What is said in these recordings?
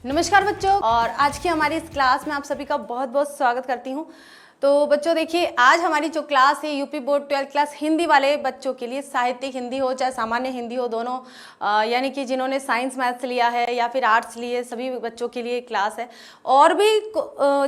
नमस्कार बच्चों, और आज की हमारी इस क्लास में आप सभी का बहुत बहुत स्वागत करती हूँ। तो बच्चों देखिए, आज हमारी जो क्लास है UP board 12th class Hindi वाले बच्चों के लिए, साहित्यिक हिंदी हो चाहे सामान्य हिंदी हो, दोनों यानी कि जिन्होंने साइंस मैथ्स लिया है या फिर आर्ट्स लिए, सभी बच्चों के लिए क्लास है। और भी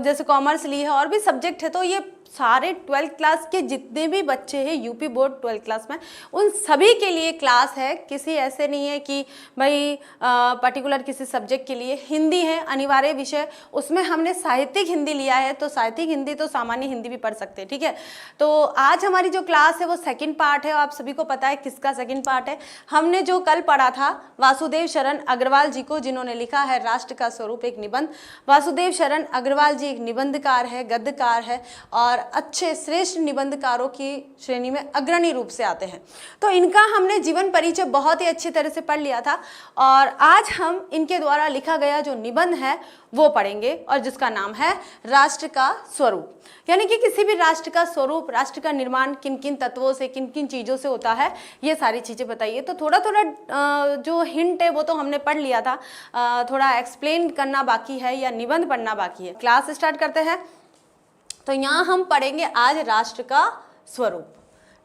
जैसे कॉमर्स ली है और भी सब्जेक्ट है, तो ये सारे 12th क्लास के जितने भी बच्चे हैं यूपी बोर्ड 12th क्लास में, उन सभी के लिए क्लास है। किसी ऐसे नहीं है कि भाई पर्टिकुलर किसी सब्जेक्ट के लिए। हिंदी है अनिवार्य विषय, उसमें हमने साहित्यिक हिंदी लिया है, तो साहित्यिक हिंदी तो सामान्य हिंदी भी पढ़ सकते हैं, ठीक है। तो आज हमारी जो क्लास है वो सेकंड पार्ट है। आप सभी को पता है किसका सेकंड पार्ट है। हमने जो कल पढ़ा था वासुदेव शरण अग्रवाल जी को, जिन्होंने लिखा है राष्ट्र का स्वरूप, एक निबंध। वासुदेव शरण अग्रवाल जी एक निबंधकार है, गद्यकार है और अच्छे श्रेष्ठ निबंधकारों की श्रेणी में अग्रणी रूप से आते हैं। तो इनका हमने जीवन परिचय बहुत ही अच्छी तरह से पढ़ लिया था, और आज हम इनके द्वारा लिखा गया जो निबंध है वो पढ़ेंगे, और जिसका नाम है राष्ट्र का स्वरूप। यानी कि किसी भी राष्ट्र का स्वरूप, राष्ट्र का निर्माण किन किन तत्वों से, किन किन चीज़ों से होता है, ये सारी चीज़ें बताइए। तो थोड़ा थोड़ा जो हिंट है वो तो हमने पढ़ लिया था, थोड़ा एक्सप्लेन करना बाकी है या निबंध पढ़ना बाकी है। क्लास स्टार्ट करते हैं। तो यहाँ हम पढ़ेंगे आज राष्ट्र का स्वरूप,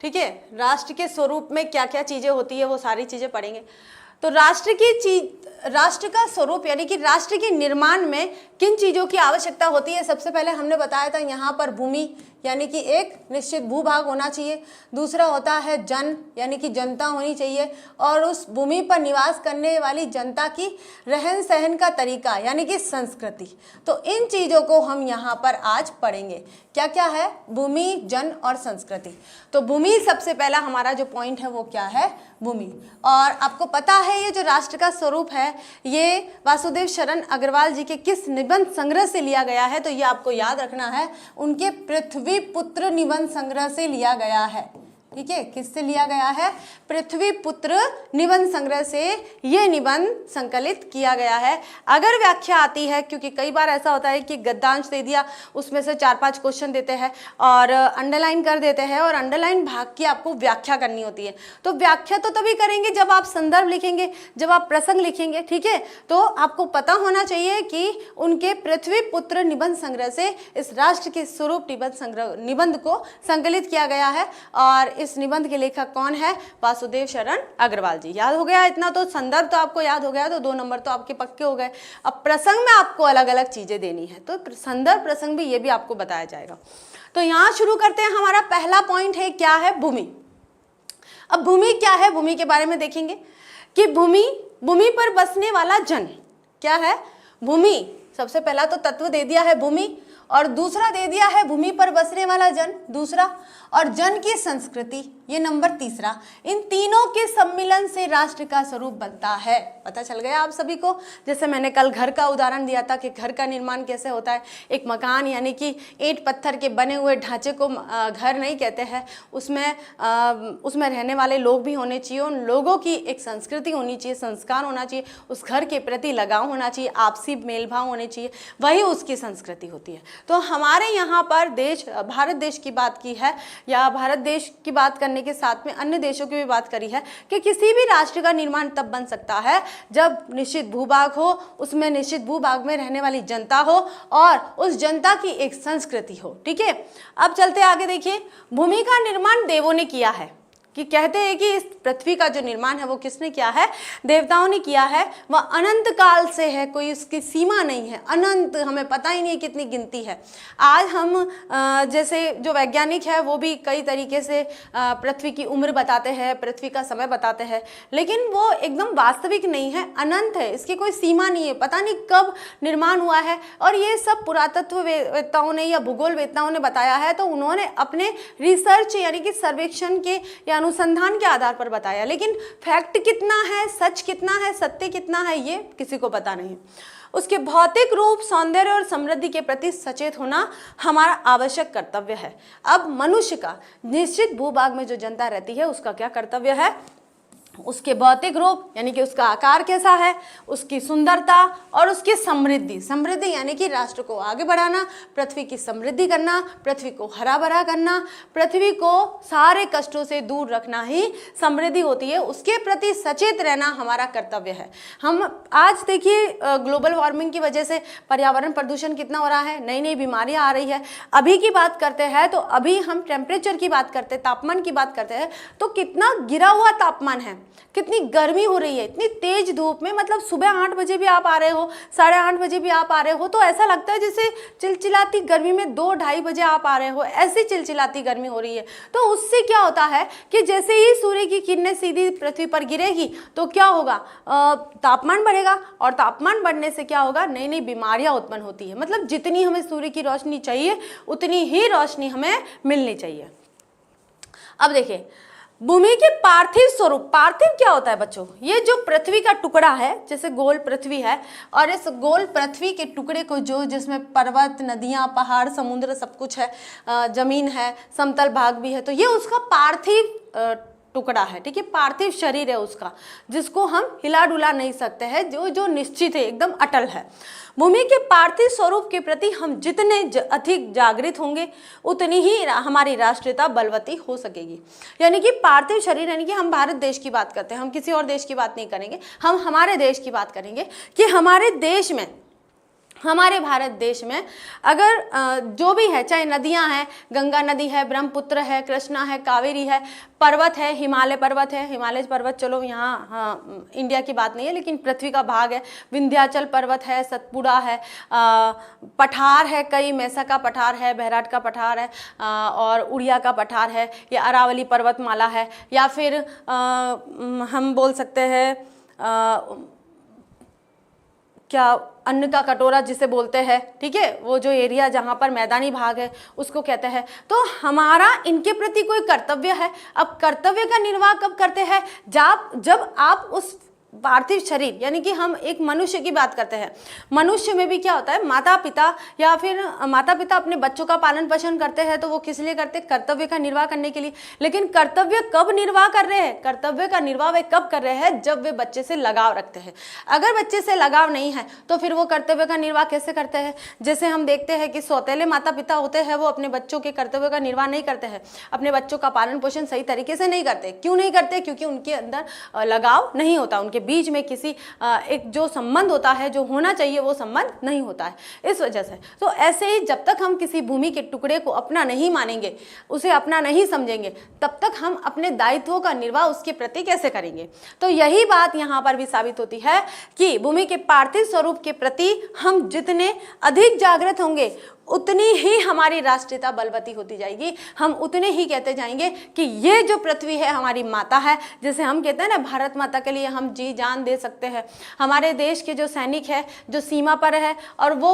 ठीक है। राष्ट्र के स्वरूप में क्या क्या चीज़ें होती है वो सारी चीज़ें पढ़ेंगे। तो राष्ट्र का स्वरूप यानी कि राष्ट्र के निर्माण में किन चीज़ों की आवश्यकता होती है। सबसे पहले हमने बताया था यहाँ पर भूमि यानी कि एक निश्चित भूभाग होना चाहिए। दूसरा होता है जन यानी कि जनता होनी चाहिए, और उस भूमि पर निवास करने वाली जनता की रहन सहन का तरीका यानी कि संस्कृति। तो इन चीज़ों को हम यहाँ पर आज पढ़ेंगे। क्या क्या है? भूमि, जन और संस्कृति। तो भूमि सबसे पहला हमारा जो पॉइंट है वो क्या है? भूमि। और आपको पता है ये जो राष्ट्र का स्वरूप है ये वासुदेव शरण अग्रवाल जी के किस निबंध संग्रह से लिया गया है? तो ये आपको याद रखना है, उनके पृथ्वी पुत्र निबंध संग्रह से लिया गया है, ठीक है। किससे लिया गया है? पृथ्वी पुत्र निबंध संग्रह से ये निबंध संकलित किया गया है। अगर व्याख्या आती है, क्योंकि कई बार ऐसा होता है कि गद्यांश दे दिया, उसमें से 4-5 क्वेश्चन देते हैं और अंडरलाइन कर देते हैं, और अंडरलाइन भाग की आपको व्याख्या करनी होती है। तो व्याख्या तो तभी करेंगे जब आप संदर्भ लिखेंगे, जब आप प्रसंग लिखेंगे, ठीक है। तो आपको पता होना चाहिए कि उनके पृथ्वी पुत्र निबंध संग्रह से इस राष्ट्र के स्वरूप निबंध को संकलित किया गया है। और इस निबंध के लेखक कौन है? वासुदेव शरण अग्रवाल जी। याद हो गया इतना? तो संदर्भ तो आपको याद हो गया, तो 2 नंबर तो आपके पक्के हो गए। अब प्रसंग में आपको अलग अलग चीजें देनी है, तो संदर्भ प्रसंग भी ये भी आपको बताया जाएगा। तो यहाँ शुरू करते हैं। हमारा पहला पॉइंट है, क्या है? भूमि। अब भूमि क्या है, भूमि के बारे में देखेंगे कि भूमि पर बसने वाला जन क्या है? भूमि। सबसे पहला तो तत्व दे दिया है भूमि, और दूसरा दे दिया है भूमि पर बसने वाला जन, दूसरा, और जन की संस्कृति, ये नंबर तीसरा। इन तीनों के सम्मिलन से राष्ट्र का स्वरूप बनता है। पता चल गया आप सभी को? जैसे मैंने कल घर का उदाहरण दिया था कि घर का निर्माण कैसे होता है। एक मकान यानी कि ईंट पत्थर के बने हुए ढांचे को घर नहीं कहते हैं। उसमें रहने वाले लोग भी होने चाहिए, उन लोगों की एक संस्कृति होनी चाहिए, संस्कार होना चाहिए, उस घर के प्रति लगाव होना चाहिए, आपसी मेल भाव होने चाहिए, वही उसकी संस्कृति होती है। तो हमारे यहाँ पर भारत देश की बात की है, या भारत देश की बात करने के साथ में अन्य देशों की भी बात करी है कि किसी भी राष्ट्र का निर्माण तब बन सकता है जब निश्चित भूभाग हो, उसमें निश्चित भूभाग में रहने वाली जनता हो, और उस जनता की एक संस्कृति हो, ठीक है। अब चलते आगे। देखिए, भूमि का निर्माण देवों ने किया है, कि कहते हैं कि इस पृथ्वी का जो निर्माण है वो किसने किया है? देवताओं ने किया है। वह अनंत काल से है, कोई उसकी सीमा नहीं है, अनंत, हमें पता ही नहीं कितनी गिनती है। आज हम जैसे जो वैज्ञानिक है वो भी कई तरीके से पृथ्वी की उम्र बताते हैं, पृथ्वी का समय बताते हैं, लेकिन वो एकदम वास्तविक नहीं है, अनंत है, इसकी कोई सीमा नहीं है, पता नहीं कब निर्माण हुआ है। और ये सब पुरातत्ववेत्ताओं ने या भूगोलवेत्ताओं ने बताया है, तो उन्होंने अपने रिसर्च यानी कि सर्वेक्षण के या अनुसंधान के आधार पर बताया, लेकिन फैक्ट कितना है, सच कितना है, सत्य कितना है, ये किसी को पता नहीं। उसके भौतिक रूप, सौंदर्य और समृद्धि के प्रति सचेत होना हमारा आवश्यक कर्तव्य है। अब मनुष्य का निश्चित भूभाग में जो जनता रहती है उसका क्या कर्तव्य है? उसके भौतिक रूप यानी कि उसका आकार कैसा है, उसकी सुंदरता और उसकी समृद्धि। समृद्धि यानी कि राष्ट्र को आगे बढ़ाना, पृथ्वी की समृद्धि करना, पृथ्वी को हरा भरा करना, पृथ्वी को सारे कष्टों से दूर रखना ही समृद्धि होती है। उसके प्रति सचेत रहना हमारा कर्तव्य है। हम आज देखिए ग्लोबल वार्मिंग की वजह से पर्यावरण प्रदूषण कितना हो रहा है, नई नई बीमारियां आ रही है। अभी की बात करते हैं तो अभी हम टेम्परेचर की बात करते हैं, तापमान की बात करते हैं तो कितना गिरा हुआ तापमान है, कितनी गर्मी हो रही है, इतनी तेज धूप में। मतलब सुबह 8 बजे भी आप आ रहे हो, 8:30 बजे भी आप आ रहे हो तो ऐसा लगता है जैसे चिलचिलाती गर्मी में 2-2:30 बजे आप आ रहे हो, ऐसी चिलचिलाती गर्मी हो रही है। तो उससे क्या होता है कि जैसे ही सूर्य की किरणें सीधी पृथ्वी पर गिरेगी तो क्या होगा, तापमान बढ़ेगा और तापमान बढ़ने से क्या होगा, नई नई बीमारियां उत्पन्न होती है। मतलब जितनी हमें सूर्य की रोशनी चाहिए उतनी ही रोशनी हमें मिलनी चाहिए। अब देखिए भूमि के पार्थिव स्वरूप। पार्थिव क्या होता है बच्चों, ये जो पृथ्वी का टुकड़ा है, जैसे गोल पृथ्वी है और इस गोल पृथ्वी के टुकड़े को जो जिसमें पर्वत, नदियां, पहाड़, समुद्र सब कुछ है, जमीन है, समतल भाग भी है, तो ये उसका पार्थिव टुकड़ा है। ठीक है, पार्थिव शरीर है उसका, जिसको हम हिला डुला नहीं सकते हैं, जो निश्चित है, एकदम अटल है। भूमि के पार्थिव स्वरूप के प्रति हम जितने अधिक जागृत होंगे उतनी ही हमारी राष्ट्रीयता बलवती हो सकेगी। यानी कि पार्थिव शरीर यानी कि हम भारत देश की बात करते हैं, हम किसी और देश की बात नहीं करेंगे, हम हमारे देश की बात करेंगे कि हमारे देश में, हमारे भारत देश में अगर जो भी है, चाहे नदियां हैं, गंगा नदी है, ब्रह्मपुत्र है, कृष्णा है, कावेरी है, पर्वत है, हिमालय पर्वत है, हिमालय पर्वत चलो यहाँ हाँ इंडिया की बात नहीं है लेकिन पृथ्वी का भाग है, विंध्याचल पर्वत है, सतपुड़ा है, पठार है, कई मैसा का पठार है, बैराट का पठार है, और उड़िया का पठार है, या अरावली पर्वतमाला है, या फिर हम बोल सकते हैं क्या अन्न का कटोरा जिसे बोलते हैं, ठीक है, वो जो एरिया जहाँ पर मैदानी भाग है उसको कहते हैं। तो हमारा इनके प्रति कोई कर्तव्य है। अब कर्तव्य का निर्वाह कब करते हैं, जब आप उस पार्थिव शरीर यानी कि हम एक मनुष्य की बात करते हैं, मनुष्य में भी क्या होता है, माता पिता या फिर माता पिता अपने बच्चों का पालन पोषण करते हैं तो वो किस लिए करते हैं, कर्तव्य का निर्वाह करने के लिए। लेकिन कर्तव्य कब निर्वाह कर रहे हैं, कर्तव्य का निर्वाह वे कब कर रहे हैं, जब वे बच्चे से लगाव रखते हैं। अगर बच्चे से लगाव नहीं है तो फिर वो कर्तव्य का निर्वाह कैसे करते हैं। जैसे हम देखते हैं कि सौतेले माता पिता होते हैं, वो अपने बच्चों के कर्तव्य का निर्वाह नहीं करते हैं, अपने बच्चों का पालन पोषण सही तरीके से नहीं करते। क्यों नहीं करते, क्योंकि उनके अंदर लगाव नहीं होता, उनके बीच में किसी एक जो संबंध होता है, जो होना चाहिए वो संबंध नहीं होता है, इस वजह से। तो ऐसे ही जब तक हम किसी भूमि के टुकड़े को अपना नहीं मानेंगे, उसे अपना नहीं समझेंगे, तब तक हम अपने दायित्वों का निर्वाह उसके प्रति कैसे करेंगे। तो यही बात यहाँ पर भी साबित होती है कि भूमि के पार्थिव स्वरूप के प्रति हम जितने अधिक जागृत होंगे उतनी ही हमारी राष्ट्रीयता बलवती होती जाएगी। हम उतने ही कहते जाएंगे कि ये जो पृथ्वी है हमारी माता है, जैसे हम कहते हैं ना भारत माता के लिए हम जी जान दे सकते हैं। हमारे देश के जो सैनिक है, जो सीमा पर है, और वो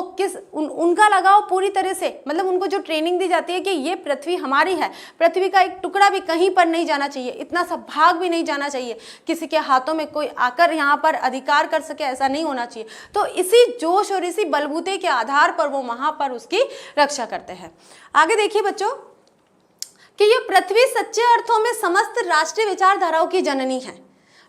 उनका लगाव पूरी तरह से, मतलब उनको जो ट्रेनिंग दी जाती है कि ये पृथ्वी हमारी है, पृथ्वी का एक टुकड़ा भी कहीं पर नहीं जाना चाहिए, इतना सा भाग भी नहीं जाना चाहिए, किसी के हाथों में कोई आकर यहाँ पर अधिकार कर सके, ऐसा नहीं होना चाहिए। तो इसी जोश और इसी बलबूते के आधार पर वो वहां पर उसकी रक्षा करते हैं। आगे देखिए बच्चों कि ये पृथ्वी सच्चे अर्थों में समस्त राष्ट्रीय विचारधाराओं की जननी है।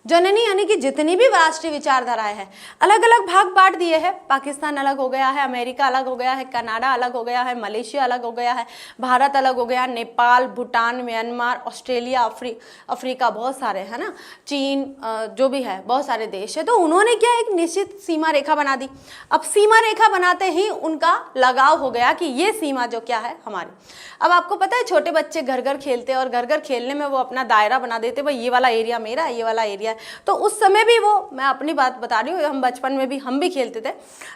जननी यानी कि जितनी भी राष्ट्रीय विचारधाराएं हैं, अलग अलग भाग बांट दिए हैं। पाकिस्तान अलग हो गया है, अमेरिका अलग हो गया है, कनाडा अलग हो गया है, मलेशिया अलग हो गया है, भारत अलग हो गया, Nepal, Bhutan, Myanmar, Australia, Africa, बहुत सारे है ना, चीन, जो भी है बहुत सारे देश है। तो उन्होंने क्या एक निश्चित सीमा रेखा बना दी। अब सीमा रेखा बनाते ही उनका लगाव हो गया कि ये सीमा जो क्या है हमारी। अब आपको पता है छोटे बच्चे घर घर खेलते हैं और घर घर खेलने में वो अपना दायरा बना देते, भाई ये वाला एरिया मेरा, ये वाला एरिया। तो उस समय भी वो, मैं अपनी बात बता रही हूँ, हम बचपन में भी हम भी खेलते थे,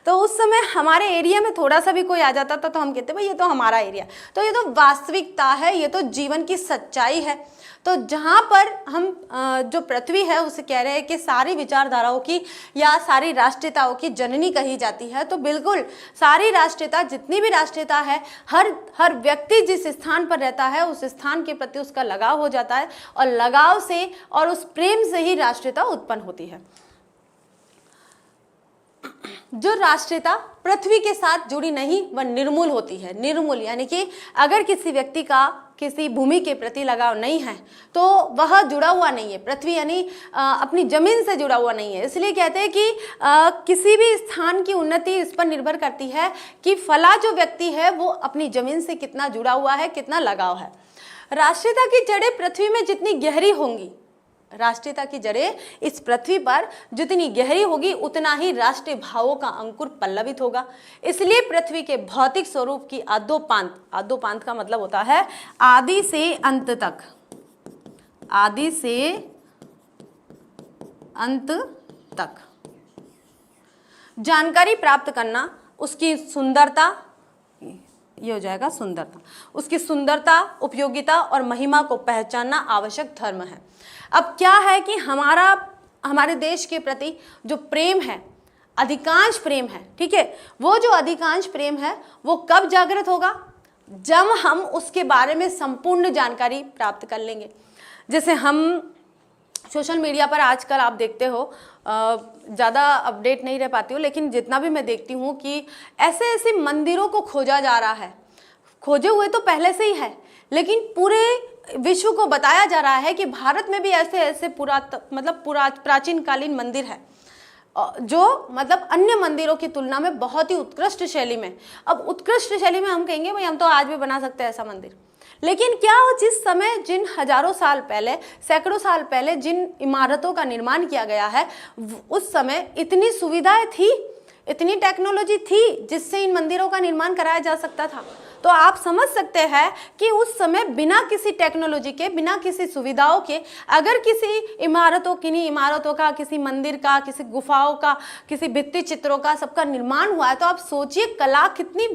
तो उस समय हमारे एरिया में थोड़ा सा भी कोई आ जाता था तो हम कहते भाई ये तो हमारा एरिया। तो ये तो वास्तविकता है, ये तो जीवन की सच्चाई है। तो जहाँ पर हम जो पृथ्वी है उसे कह रहे हैं कि सारी विचारधाराओं की या सारी राष्ट्रीयताओं की जननी कही जाती है, तो बिल्कुल सारी राष्ट्रीयता, जितनी भी राष्ट्रीयता है, हर व्यक्ति जिस स्थान पर रहता है उस स्थान के प्रति उसका लगाव हो जाता है, और लगाव से और उस प्रेम से ही राष्ट्रीयता उत्पन्न होती है। जो राष्ट्रीयता पृथ्वी के साथ जुड़ी नहीं वह निर्मूल होती है। निर्मूल यानी कि अगर किसी व्यक्ति का किसी भूमि के प्रति लगाव नहीं है तो वह जुड़ा हुआ नहीं है, पृथ्वी यानी अपनी जमीन से जुड़ा हुआ नहीं है। इसलिए कहते हैं कि किसी भी स्थान की उन्नति इस पर निर्भर करती है कि फला जो व्यक्ति है वो अपनी जमीन से कितना जुड़ा हुआ है, कितना लगाव है। राष्ट्रीयता की जड़ें पृथ्वी में जितनी गहरी होंगी, राष्ट्रीयता की जड़ें इस पृथ्वी पर जितनी गहरी होगी उतना ही राष्ट्रीय भावों का अंकुर पल्लवित होगा। इसलिए पृथ्वी के भौतिक स्वरूप की आद्योपांत, आद्योपांत का मतलब होता है आदि से अंत तक, आदि से अंत तक जानकारी प्राप्त करना, उसकी सुंदरता, ये हो जाएगा सुंदरता, उसकी सुंदरता, उपयोगिता और महिमा को पहचानना आवश्यक धर्म है। अब क्या है कि हमारे देश के प्रति जो प्रेम है, अधिकांश प्रेम है, ठीक है, वो जो अधिकांश प्रेम है वो कब जागृत होगा? जब हम उसके बारे में संपूर्ण जानकारी प्राप्त कर लेंगे। जैसे हम सोशल मीडिया पर आजकल आप देखते हो, ज़्यादा अपडेट नहीं रह पाती हूँ, लेकिन जितना भी मैं देखती हूँ कि ऐसे ऐसे मंदिरों को खोजा जा रहा है। खोजे हुए तो पहले से ही है, लेकिन पूरे विश्व को बताया जा रहा है कि भारत में भी ऐसे ऐसे प्राचीन कालीन मंदिर है जो मतलब अन्य मंदिरों की तुलना में बहुत ही उत्कृष्ट शैली में। अब उत्कृष्ट शैली में हम कहेंगे भाई हम तो आज भी बना सकते हैं ऐसा मंदिर, लेकिन क्या हो, जिस समय जिन हजारों साल पहले, सैकड़ों साल पहले जिन इमारतों का निर्माण किया गया है, उस समय इतनी सुविधाएं थी, इतनी टेक्नोलॉजी थी जिससे इन मंदिरों का निर्माण कराया जा सकता था। तो आप समझ सकते हैं कि उस समय बिना किसी टेक्नोलॉजी के, बिना किसी सुविधाओं के अगर किसी इमारतों का, किसी मंदिर का, किसी गुफाओं का, किसी भित्ति चित्रों का सबका निर्माण हुआ है, तो आप सोचिए कला कितनी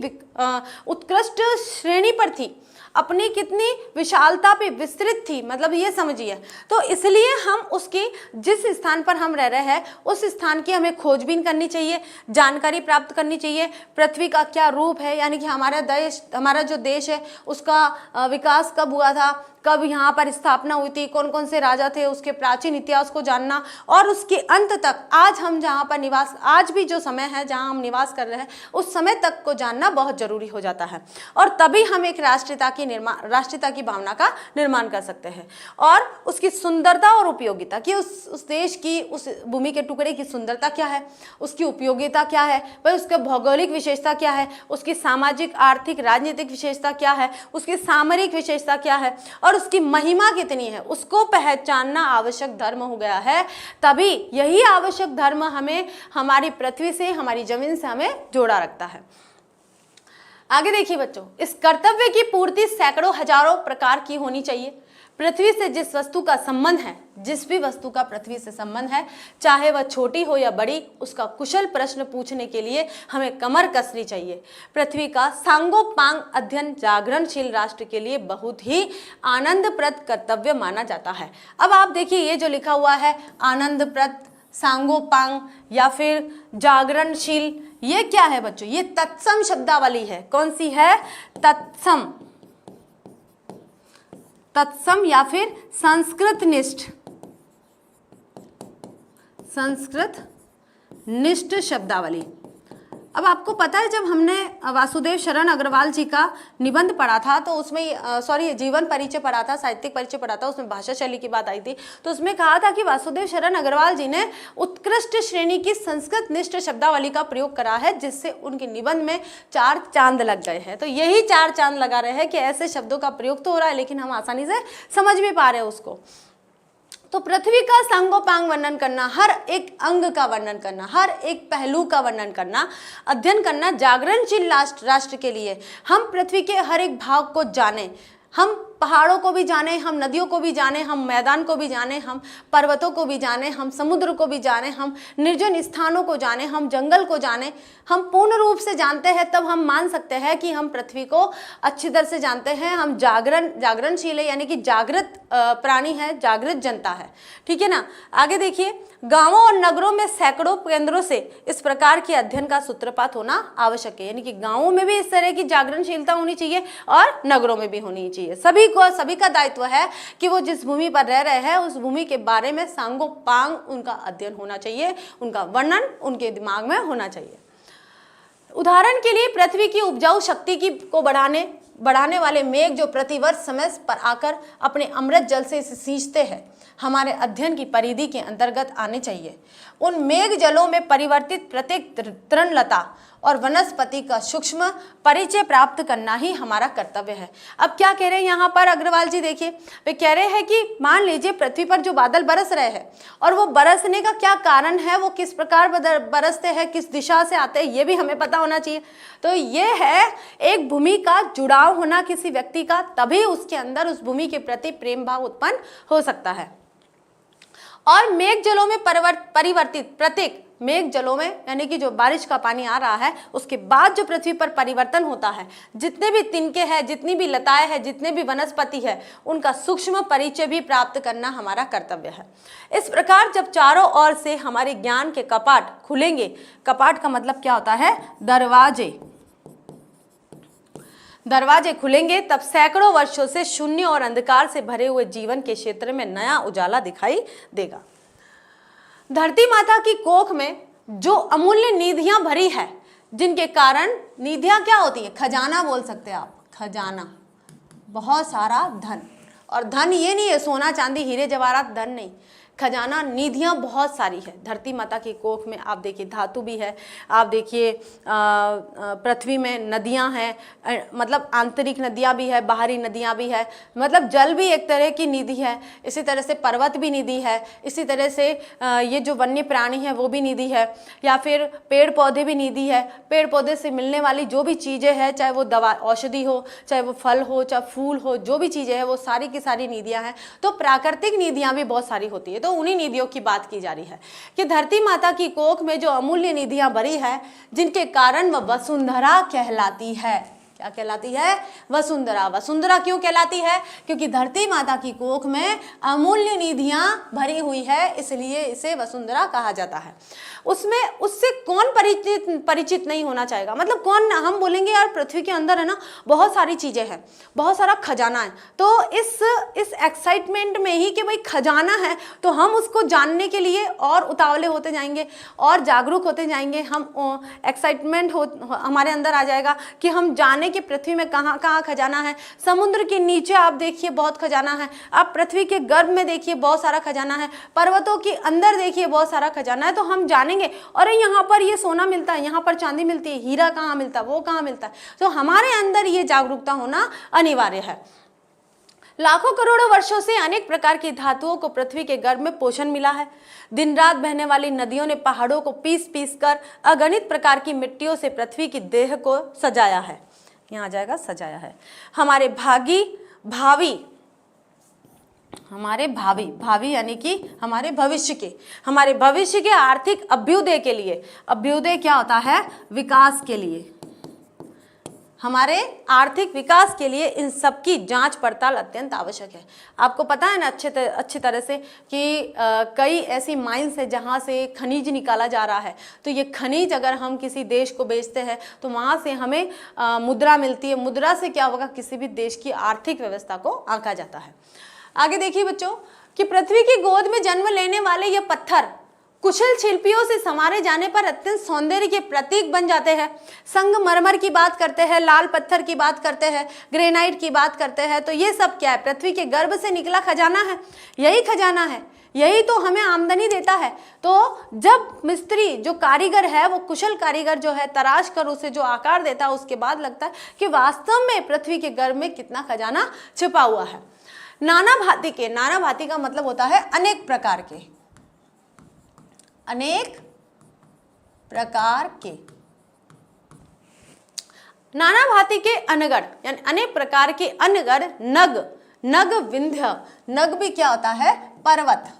उत्कृष्ट श्रेणी पर थी, अपनी कितनी विशालता पे विस्तृत थी, मतलब ये समझिए। तो इसलिए हम उसकी, जिस स्थान पर हम रह रहे हैं उस स्थान की हमें खोजबीन करनी चाहिए, जानकारी प्राप्त करनी चाहिए। पृथ्वी का क्या रूप है, यानी कि हमारा जो देश है उसका विकास कब हुआ था, कब यहाँ पर स्थापना हुई थी, कौन कौन से राजा थे, उसके प्राचीन इतिहास को जानना, और उसके अंत तक आज हम जहाँ पर आज भी जो समय है जहाँ हम निवास कर रहे हैं उस समय तक को जानना बहुत जरूरी हो जाता है। और तभी हम एक राष्ट्रीयता की भावना का निर्माण कर सकते हैं। और उसकी सुंदरता और उपयोगिता कि उस देश की, उस भूमि के टुकड़े की सुंदरता क्या है, उसकी उपयोगिता क्या है, भाई उसका भौगोलिक विशेषता क्या है, उसकी सामाजिक, आर्थिक, राजनीतिक विशेषता क्या है, उसकी सामरिक विशेषता क्या है और उसकी महिमा कितनी है, उसको पहचानना आवश्यक धर्म हो गया है। तभी यही आवश्यक धर्म हमें हमारी पृथ्वी से, हमारी जमीन से हमें जोड़ा रखता है। आगे देखिए बच्चों, इस कर्तव्य की पूर्ति सैकड़ों हजारों प्रकार की होनी चाहिए। पृथ्वी से जिस वस्तु का संबंध है, जिस भी वस्तु का पृथ्वी से संबंध है, चाहे वह छोटी हो या बड़ी, उसका कुशल प्रश्न पूछने के लिए हमें कमर कसनी चाहिए। पृथ्वी का सांगोपांग अध्ययन जागरणशील राष्ट्र के लिए बहुत ही आनंदप्रद कर्तव्य माना जाता है। अब आप देखिए ये जो लिखा हुआ है आनंदप्रद, सांगोपांग या फिर जागरणशील, ये क्या है बच्चों? ये तत्सम शब्दावली है। कौन सी है? तत्सम, तत्सम या फिर संस्कृत निष्ठ शब्दावली। अब आपको पता है जब हमने वासुदेव शरण अग्रवाल जी का निबंध पढ़ा था तो उसमें जीवन परिचय पढ़ा था, साहित्यिक परिचय पढ़ा था, उसमें भाषा शैली की बात आई थी। तो उसमें कहा था कि वासुदेव शरण अग्रवाल जी ने उत्कृष्ट श्रेणी की संस्कृत निष्ठ शब्दावली का प्रयोग करा है, जिससे उनके निबंध में 4 चांद लग गए हैं। तो यही 4 चांद लगा रहे हैं कि ऐसे शब्दों का प्रयोग तो हो रहा है लेकिन हम आसानी से समझ भी पा रहे हैं उसको। तो पृथ्वी का सांगोपांग वर्णन करना, हर एक अंग का वर्णन करना, हर एक पहलू का वर्णन करना, अध्ययन करना जागरणशील राष्ट्र के लिए। हम पृथ्वी के हर एक भाग को जानें, हम पहाड़ों को भी जाने, हम नदियों को भी जाने, हम मैदान को भी जाने, हम पर्वतों को भी जाने, हम समुद्र को भी जाने, हम निर्जन स्थानों को जाने, हम जंगल को जाने। हम पूर्ण रूप से जानते हैं तब हम मान सकते हैं कि हम पृथ्वी को अच्छी तरह से जानते हैं। हम जागरणशील है, यानी कि जागृत प्राणी है, जागृत जनता है, ठीक है ना। आगे देखिए, गांवों और नगरों में सैकड़ों केंद्रों से इस प्रकार के अध्ययन का सूत्रपात होना आवश्यक है। यानी कि गांवों में भी इस तरह की जागरणशीलता होनी चाहिए और नगरों में भी होनी चाहिए। सभी का दायित्व है कि वो जिस भूमि पर रह रहे हैं उस भूमि के बारे में सांगोपांग उनका अध्ययन होना चाहिए, उनका वर्णन उनके दिमाग में होना चाहिए। उदाहरण के लिए पृथ्वी की उपजाऊ शक्ति को बढ़ाने बढ़ाने वाले मेघ जो प्रतिवर्ष समय पर आकर अपने अमृत जल से इसे सींचते हैं, हमारे अध्ययन की परिधि के अंतर्गत आने चाहिए। उन मेघ जलों में परिवर्तित प्रत्येक तृणलता और वनस्पति का सूक्ष्म परिचय प्राप्त करना ही हमारा कर्तव्य है। अब क्या कह रहे हैं यहाँ पर अग्रवाल जी, देखिए वे कह रहे हैं कि मान लीजिए पृथ्वी पर जो बादल बरस रहे हैं और वो बरसने का क्या कारण है, वो किस प्रकार बरसते हैं, किस दिशा से आते हैं, ये भी हमें पता होना चाहिए। तो ये है एक भूमि का जुड़ाव होना किसी व्यक्ति का, तभी उसके अंदर उस भूमि के प्रति प्रेम भाव उत्पन्न हो सकता है। और मेघ जलों में परिवर्तित प्रत्येक मेघ जलों में यानी कि जो बारिश का पानी आ रहा है उसके बाद जो पृथ्वी पर परिवर्तन होता है, जितने भी तिनके हैं, जितनी भी लताएं हैं, जितने भी वनस्पति है, उनका सूक्ष्म परिचय भी प्राप्त करना हमारा कर्तव्य है। इस प्रकार जब चारों ओर से हमारे ज्ञान के कपाट खुलेंगे, कपाट का मतलब क्या होता है, दरवाजे खुलेंगे, तब सैकड़ों वर्षों से शून्य और अंधकार से भरे हुए जीवन के क्षेत्र में नया उजाला दिखाई देगा। धरती माता की कोख में जो अमूल्य निधियां भरी है, जिनके कारण, निधियां क्या होती है, खजाना बोल सकते हैं आप, खजाना, बहुत सारा धन। और धन ये नहीं है सोना चांदी हीरे जवाहरात, धन नहीं, खजाना, निधियां बहुत सारी है। धरती माता की कोख में आप देखिए धातु भी है, आप देखिए पृथ्वी में नदियां हैं, मतलब आंतरिक नदियां भी है, बाहरी नदियां भी है, मतलब जल भी एक तरह की निधि है। इसी तरह से पर्वत भी निधि है, इसी तरह से ये जो वन्य प्राणी है वो भी निधि है, या फिर पेड़ पौधे भी निधि है। पेड़ पौधे से मिलने वाली जो भी चीज़ें हैं, चाहे वो दवा औषधि हो, चाहे वो फल हो, चाहे फूल हो, जो भी चीज़ें हैं वो सारी की सारी निधियाँ हैं। तो प्राकृतिक निधियाँ भी बहुत सारी होती है। तो उन्हीं निधियों की बात की जा रही है कि धरती माता की कोख में जो अमूल्य निधियां भरी है, जिनके कारण वह वसुंधरा कहलाती है। क्या कहलाती है, वसुंधरा। वसुंधरा क्यों कहलाती है, क्योंकि धरती माता की कोख में अमूल्य निधियां भरी हुई है, इसलिए इसे वसुंधरा कहा जाता है। उसमें उससे कौन परिचित नहीं होना चाहेगा, मतलब कौन, हम बोलेंगे यार पृथ्वी के अंदर है ना बहुत सारी चीजें हैं, बहुत सारा खजाना है, तो इस एक्साइटमेंट में ही कि भाई खजाना है तो हम उसको जानने के लिए और उतावले होते जाएंगे और जागरूक होते जाएंगे। हम एक्साइटमेंट हमारे अंदर आ जाएगा कि हम जाने कि पृथ्वी में कहाँ कहाँ खजाना है। समुद्र के नीचे आप देखिए बहुत खजाना है, आप पृथ्वी के गर्भ में देखिए बहुत सारा खजाना है, पर्वतों के अंदर देखिए बहुत सारा खजाना है। तो हम जानेंगे अरे यहाँ पर ये सोना मिलता है, यहाँ पर चांदी मिलती है, हीरा कहाँ मिलता है, वो कहाँ मिलता है। तो हमारे अंदर ये जागरूकता होना अनिवार्य है। लाखों करोड़ों वर्षों से अनेक प्रकार की धातुओं को पृथ्वी के गर्भ में पोषण मिला है। दिन रात बहने वाली नदियों ने पहाड़ों को पीस पीस कर अगणित प्रकार की मिट्टियों से पृथ्वी की देह को सजाया है। यहाँ आ जाएगा सजाया है। हमारे भावी यानी कि हमारे भविष्य के आर्थिक अभ्युदय के लिए, अभ्युदय क्या होता है, विकास के लिए, हमारे आर्थिक विकास के लिए इन सब की जांच पड़ताल अत्यंत आवश्यक है। आपको पता है ना अच्छी तरह से कि कई ऐसी माइंस है जहां से खनिज निकाला जा रहा है। तो ये खनिज अगर हम किसी देश को बेचते हैं तो वहां से हमें मुद्रा मिलती है। मुद्रा से क्या होगा, किसी भी देश की आर्थिक व्यवस्था को आंका जाता है। आगे देखिए बच्चों कि पृथ्वी की गोद में जन्म लेने वाले ये पत्थर कुशल शिल्पियों से संवारे जाने पर अत्यंत सौंदर्य के प्रतीक बन जाते हैं। संगमरमर की बात करते हैं, लाल पत्थर की बात करते हैं, ग्रेनाइट की बात करते हैं। तो ये सब क्या है, पृथ्वी के गर्भ से निकला खजाना है। यही खजाना है, यही तो हमें आमदनी देता है। तो जब मिस्त्री जो कारीगर है, वो कुशल कारीगर जो है, तराश कर उसे जो आकार देता है, उसके बाद लगता है कि वास्तव में पृथ्वी के गर्भ में कितना खजाना छिपा हुआ है। नाना भांति का मतलब होता है अनेक प्रकार के, अनेक प्रकार के, नाना भांति के अनगढ़ यानी अनेक प्रकार के अनगढ़, नग विंध्य, नग भी क्या होता है, पर्वत,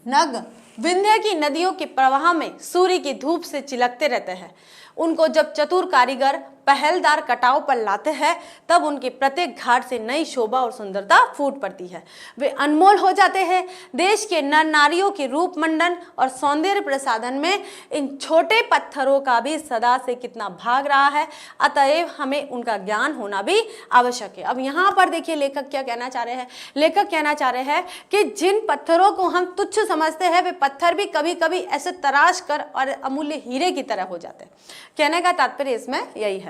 नग विंध्य की नदियों के प्रवाह में सूर्य की धूप से चिलकते रहते हैं। उनको जब चतुर कारीगर पहलदार कटाव पर लाते हैं तब उनके प्रत्येक घाट से नई शोभा और सुंदरता फूट पड़ती है। वे अनमोल हो जाते हैं। देश के नर नारियों के रूप मंडन और सौंदर्य प्रसाधन में इन छोटे पत्थरों का भी सदा से कितना भाग रहा है। अतएव हमें उनका ज्ञान होना भी आवश्यक है। अब यहाँ पर देखिए लेखक क्या कहना चाह रहे हैं। लेखक कहना चाह रहे हैं कि जिन पत्थरों को हम तुच्छ समझते हैं वे पत्थर भी कभी कभी ऐसे तराश कर और अमूल्य हीरे की तरह हो जाते हैं। कहने का तात्पर्य इसमें यही है।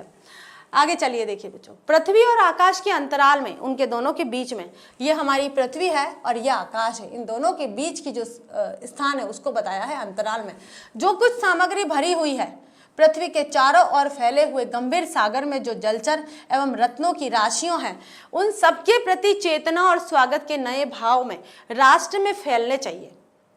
आगे चलिए देखिए बच्चों, पृथ्वी और आकाश के अंतराल में, उनके दोनों के बीच में, ये हमारी पृथ्वी है और ये आकाश है, इन दोनों के बीच की जो स्थान है उसको बताया है अंतराल में जो कुछ सामग्री भरी हुई है। पृथ्वी के चारों ओर फैले हुए गंभीर सागर में जो जलचर एवं रत्नों की राशियों हैं, उन सबके प्रति चेतना और स्वागत के नए भाव में राष्ट्र में फैलने चाहिए।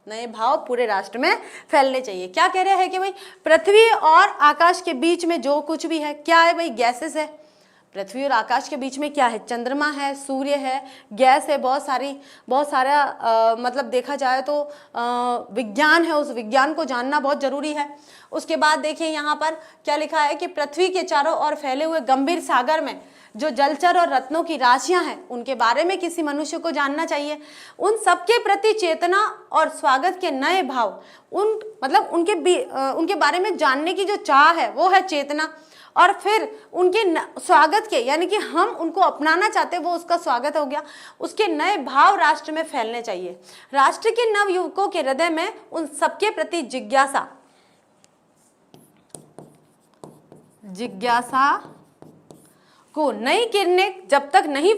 नए भाव पूरे राष्ट्र में फैलने चाहिए। क्या कह रहे हैं कि भाई पृथ्वी और आकाश के बीच में जो कुछ भी है क्या है भाई, गैसेस है। पृथ्वी और आकाश के बीच में क्या है, चंद्रमा है, सूर्य है, गैस है, बहुत सारा मतलब देखा जाए तो विज्ञान है, उस विज्ञान को जानना बहुत जरूरी है। उसके बाद देखिए यहाँ पर क्या लिखा है कि पृथ्वी के चारों ओर फैले हुए गंभीर सागर में जो जलचर और रत्नों की राशियां हैं उनके बारे में किसी मनुष्य को जानना चाहिए। उन सबके प्रति चेतना और स्वागत के नए भाव, मतलब उनके बारे में जानने की जो चाह है वो है चेतना, और फिर उनके स्वागत के, यानी कि हम उनको अपनाना चाहते वो उसका स्वागत हो गया, उसके नए भाव राष्ट्र में फैलने चाहिए। राष्ट्र के नव युवकों के हृदय में उन सबके प्रति जिज्ञासा को नई किरणें जब तक नहीं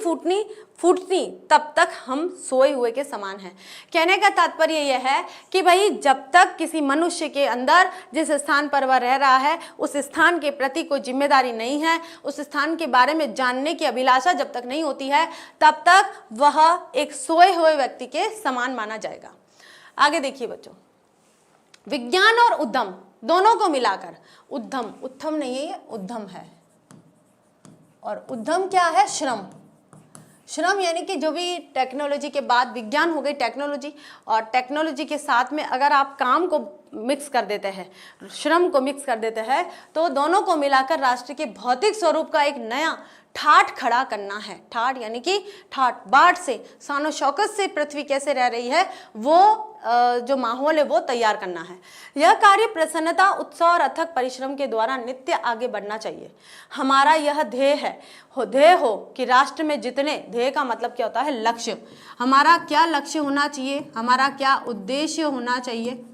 फूटती तब तक हम सोए हुए के समान हैं। कहने का तात्पर्य यह है कि भाई जब तक किसी मनुष्य के अंदर जिस स्थान पर वह रह रहा है उस स्थान के प्रति कोई जिम्मेदारी नहीं है, उस स्थान के बारे में जानने की अभिलाषा जब तक नहीं होती है, तब तक वह एक सोए हुए व्यक्ति के समान माना जाएगा। आगे देखिए बच्चों, विज्ञान और उद्यम दोनों को मिलाकर, उत्थम नहीं है, उद्यम है, और उद्यम क्या है, श्रम यानी कि जो भी टेक्नोलॉजी के बाद विज्ञान हो गई टेक्नोलॉजी, और टेक्नोलॉजी के साथ में अगर आप काम को मिक्स कर देते हैं, श्रम को मिक्स कर देते हैं, तो दोनों को मिलाकर राष्ट्र के भौतिक स्वरूप का एक नया ठाठ खड़ा करना है। ठाठ यानी कि बाट से, शानो शौकत से पृथ्वी कैसे रह रही है वो जो माहौल है वो तैयार करना है। यह कार्य प्रसन्नता, उत्साह और अथक परिश्रम के द्वारा नित्य आगे बढ़ना चाहिए। हमारा यह ध्येय हो कि राष्ट्र में जितने, ध्येय का मतलब क्या होता है, लक्ष्य, हमारा क्या लक्ष्य होना चाहिए, हमारा क्या उद्देश्य होना चाहिए,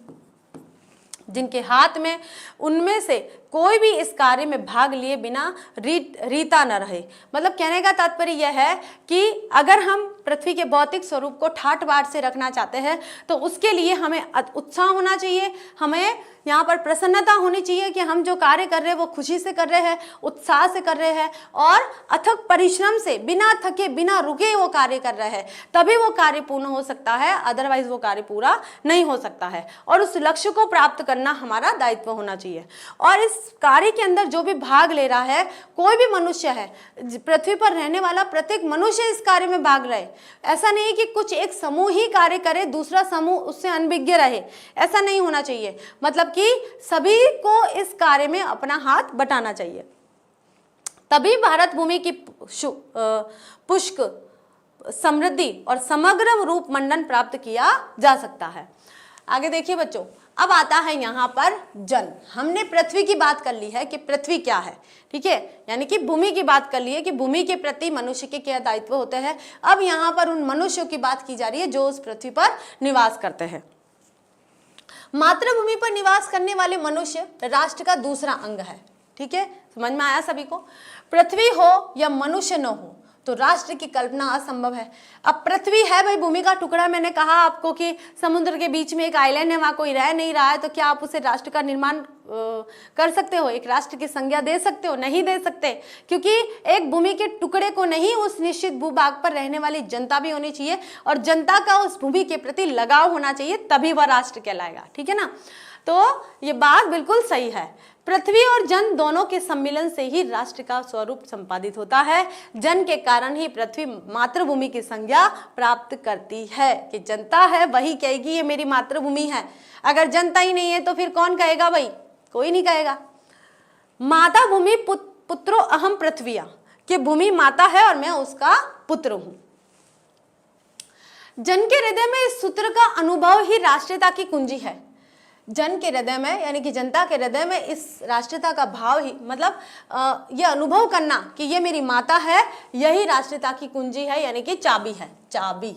जिनके हाथ में उनमें से कोई भी इस कार्य में भाग लिए बिना रीता न रहे। मतलब कहने का तात्पर्य यह है कि अगर हम पृथ्वी के भौतिक स्वरूप को ठाट बाट से रखना चाहते हैं तो उसके लिए हमें उत्साह होना चाहिए, हमें यहाँ पर प्रसन्नता होनी चाहिए कि हम जो कार्य कर रहे हैं वो खुशी से कर रहे हैं, उत्साह से कर रहे हैं, और अथक परिश्रम से बिना थके बिना रुके वो कार्य कर रहे हैं, तभी वो कार्य पूर्ण हो सकता है, अदरवाइज वो कार्य पूरा नहीं हो सकता है। और उस लक्ष्य को प्राप्त करना हमारा दायित्व होना चाहिए। और इस कार्य के अंदर जो भी भाग ले रहा है, कोई भी मनुष्य है, पृथ्वी पर रहने वाला प्रत्येक मनुष्य इस कार्य में भाग रहे। ऐसा नहीं है कि कुछ एक समूह ही कार्य करे, दूसरा समूह उससे अनभिज्ञ रहे, ऐसा नहीं होना चाहिए। मतलब कि सभी को इस कार्य में अपना हाथ बटाना चाहिए, तभी भारत भूमि की पुष्क समृद्धि और समग्र रूप मंडन प्राप्त किया जा सकता है। आगे देखिए बच्चों, अब आता है यहाँ पर जन। हमने पृथ्वी की बात कर ली है कि पृथ्वी क्या है, ठीक है, यानी कि भूमि की बात कर ली है कि भूमि के प्रति मनुष्य के क्या दायित्व होते हैं। अब यहाँ पर उन मनुष्यों की बात की जा रही है जो उस पृथ्वी पर निवास करते हैं। मातृभूमि पर निवास करने वाले मनुष्य राष्ट्र का दूसरा अंग है। ठीक है, समझ में आया सभी को। पृथ्वी हो या मनुष्य न हो तो राष्ट्र की कल्पना असंभव है। अब पृथ्वी है भाई भूमि का टुकड़ा, मैंने कहा आपको कि समुद्र के बीच में एक आइलैंड है, वहां कोई रह नहीं रहा है, तो क्या आप उसे राष्ट्र का निर्माण कर सकते हो, एक राष्ट्र की संज्ञा दे सकते हो? नहीं दे सकते, क्योंकि एक भूमि के टुकड़े को नहीं, उस निश्चित भूभाग पर रहने वाली जनता भी होनी चाहिए और जनता का उस भूमि के प्रति लगाव होना चाहिए, तभी वह राष्ट्र कहलाएगा। ठीक है ना, तो ये बात बिल्कुल सही है। पृथ्वी और जन दोनों के सम्मिलन से ही राष्ट्र का स्वरूप संपादित होता है। जन के कारण ही पृथ्वी मातृभूमि की संज्ञा प्राप्त करती है कि जनता है वही कहेगी ये मेरी मातृभूमि है। अगर जनता ही नहीं है तो फिर कौन कहेगा भाई? कोई नहीं कहेगा। माता भूमि पुत्रो अहम पृथ्विया, कि भूमि माता है और मैं उसका पुत्र हूं। जन के हृदय में इस सूत्र का अनुभव ही राष्ट्रीयता की कुंजी है। जन के हृदय में यानी कि जनता के हृदय में इस राष्ट्रीयता का भाव ही, मतलब यह अनुभव करना कि ये मेरी माता है, यही राष्ट्रीयता की कुंजी है, यानी कि चाबी है। चाबी